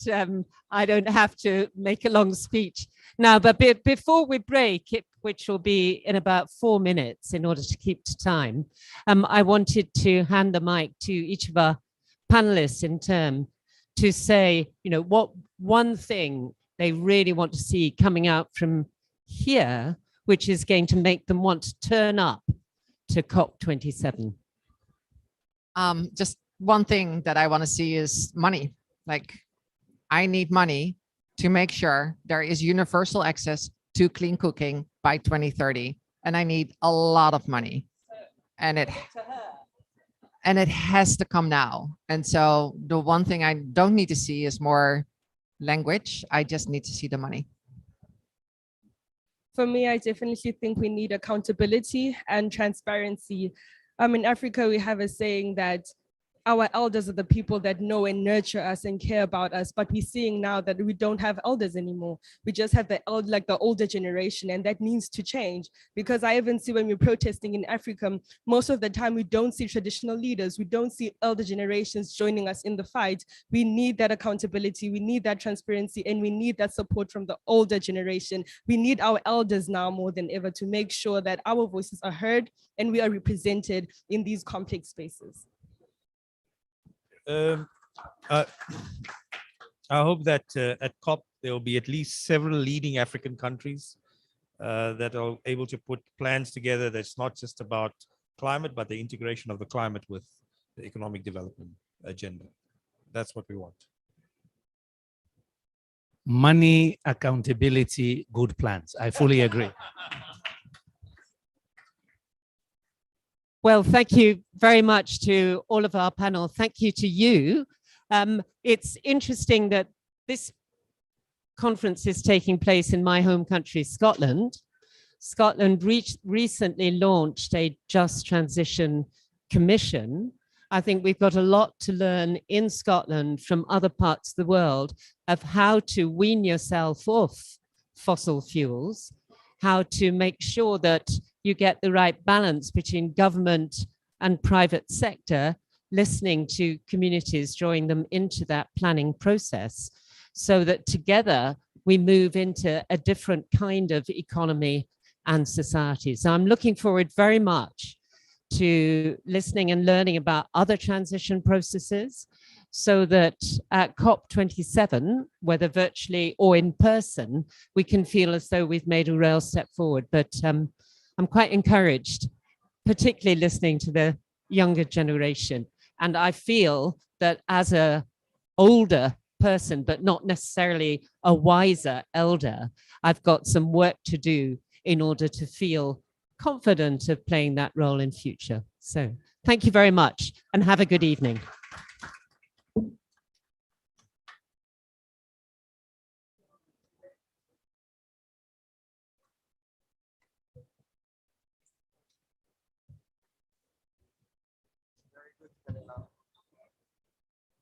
I don't have to make a long speech now. But before we break, which will be in about 4 minutes in order to keep to time, I wanted to hand the mic to each of our panelists in turn to say, what one thing they really want to see coming out from here, which is going to make them want to turn up to COP27. Just one thing that I want to see is money. Like, I need money to make sure there is universal access to clean cooking by 2030. And I need a lot of money. And it has to come now. And so the one thing I don't need to see is more language. I just need to see the money. For me, I definitely think we need accountability and transparency. In Africa, we have a saying that our elders are the people that know and nurture us and care about us, but we're seeing now that we don't have elders anymore. We just have the older generation, and that needs to change, because I even see when we're protesting in Africa, most of the time we don't see traditional leaders, we don't see elder generations joining us in the fight. We need that accountability, we need that transparency, and we need that support from the older generation. We need our elders now more than ever to make sure that our voices are heard and we are represented in these complex spaces. I hope that at COP there will be at least several leading African countries that are able to put plans together that's not just about climate, but the integration of the climate with the economic development agenda. That's what we want. Money, accountability, good plans. I fully agree. Well, thank you very much to all of our panel. Thank you to you. It's interesting that this conference is taking place in my home country, Scotland. Scotland recently launched a Just Transition Commission. I think we've got a lot to learn in Scotland from other parts of the world of how to wean yourself off fossil fuels, how to make sure that you get the right balance between government and private sector, listening to communities, drawing them into that planning process, so that together we move into a different kind of economy and society. So I'm looking forward very much to listening and learning about other transition processes, so that at COP27, whether virtually or in person, we can feel as though we've made a real step forward. But I'm quite encouraged, particularly listening to the younger generation. And I feel that as a older person, but not necessarily a wiser elder, I've got some work to do in order to feel confident of playing that role in future. So thank you very much and have a good evening. Very good, Helena.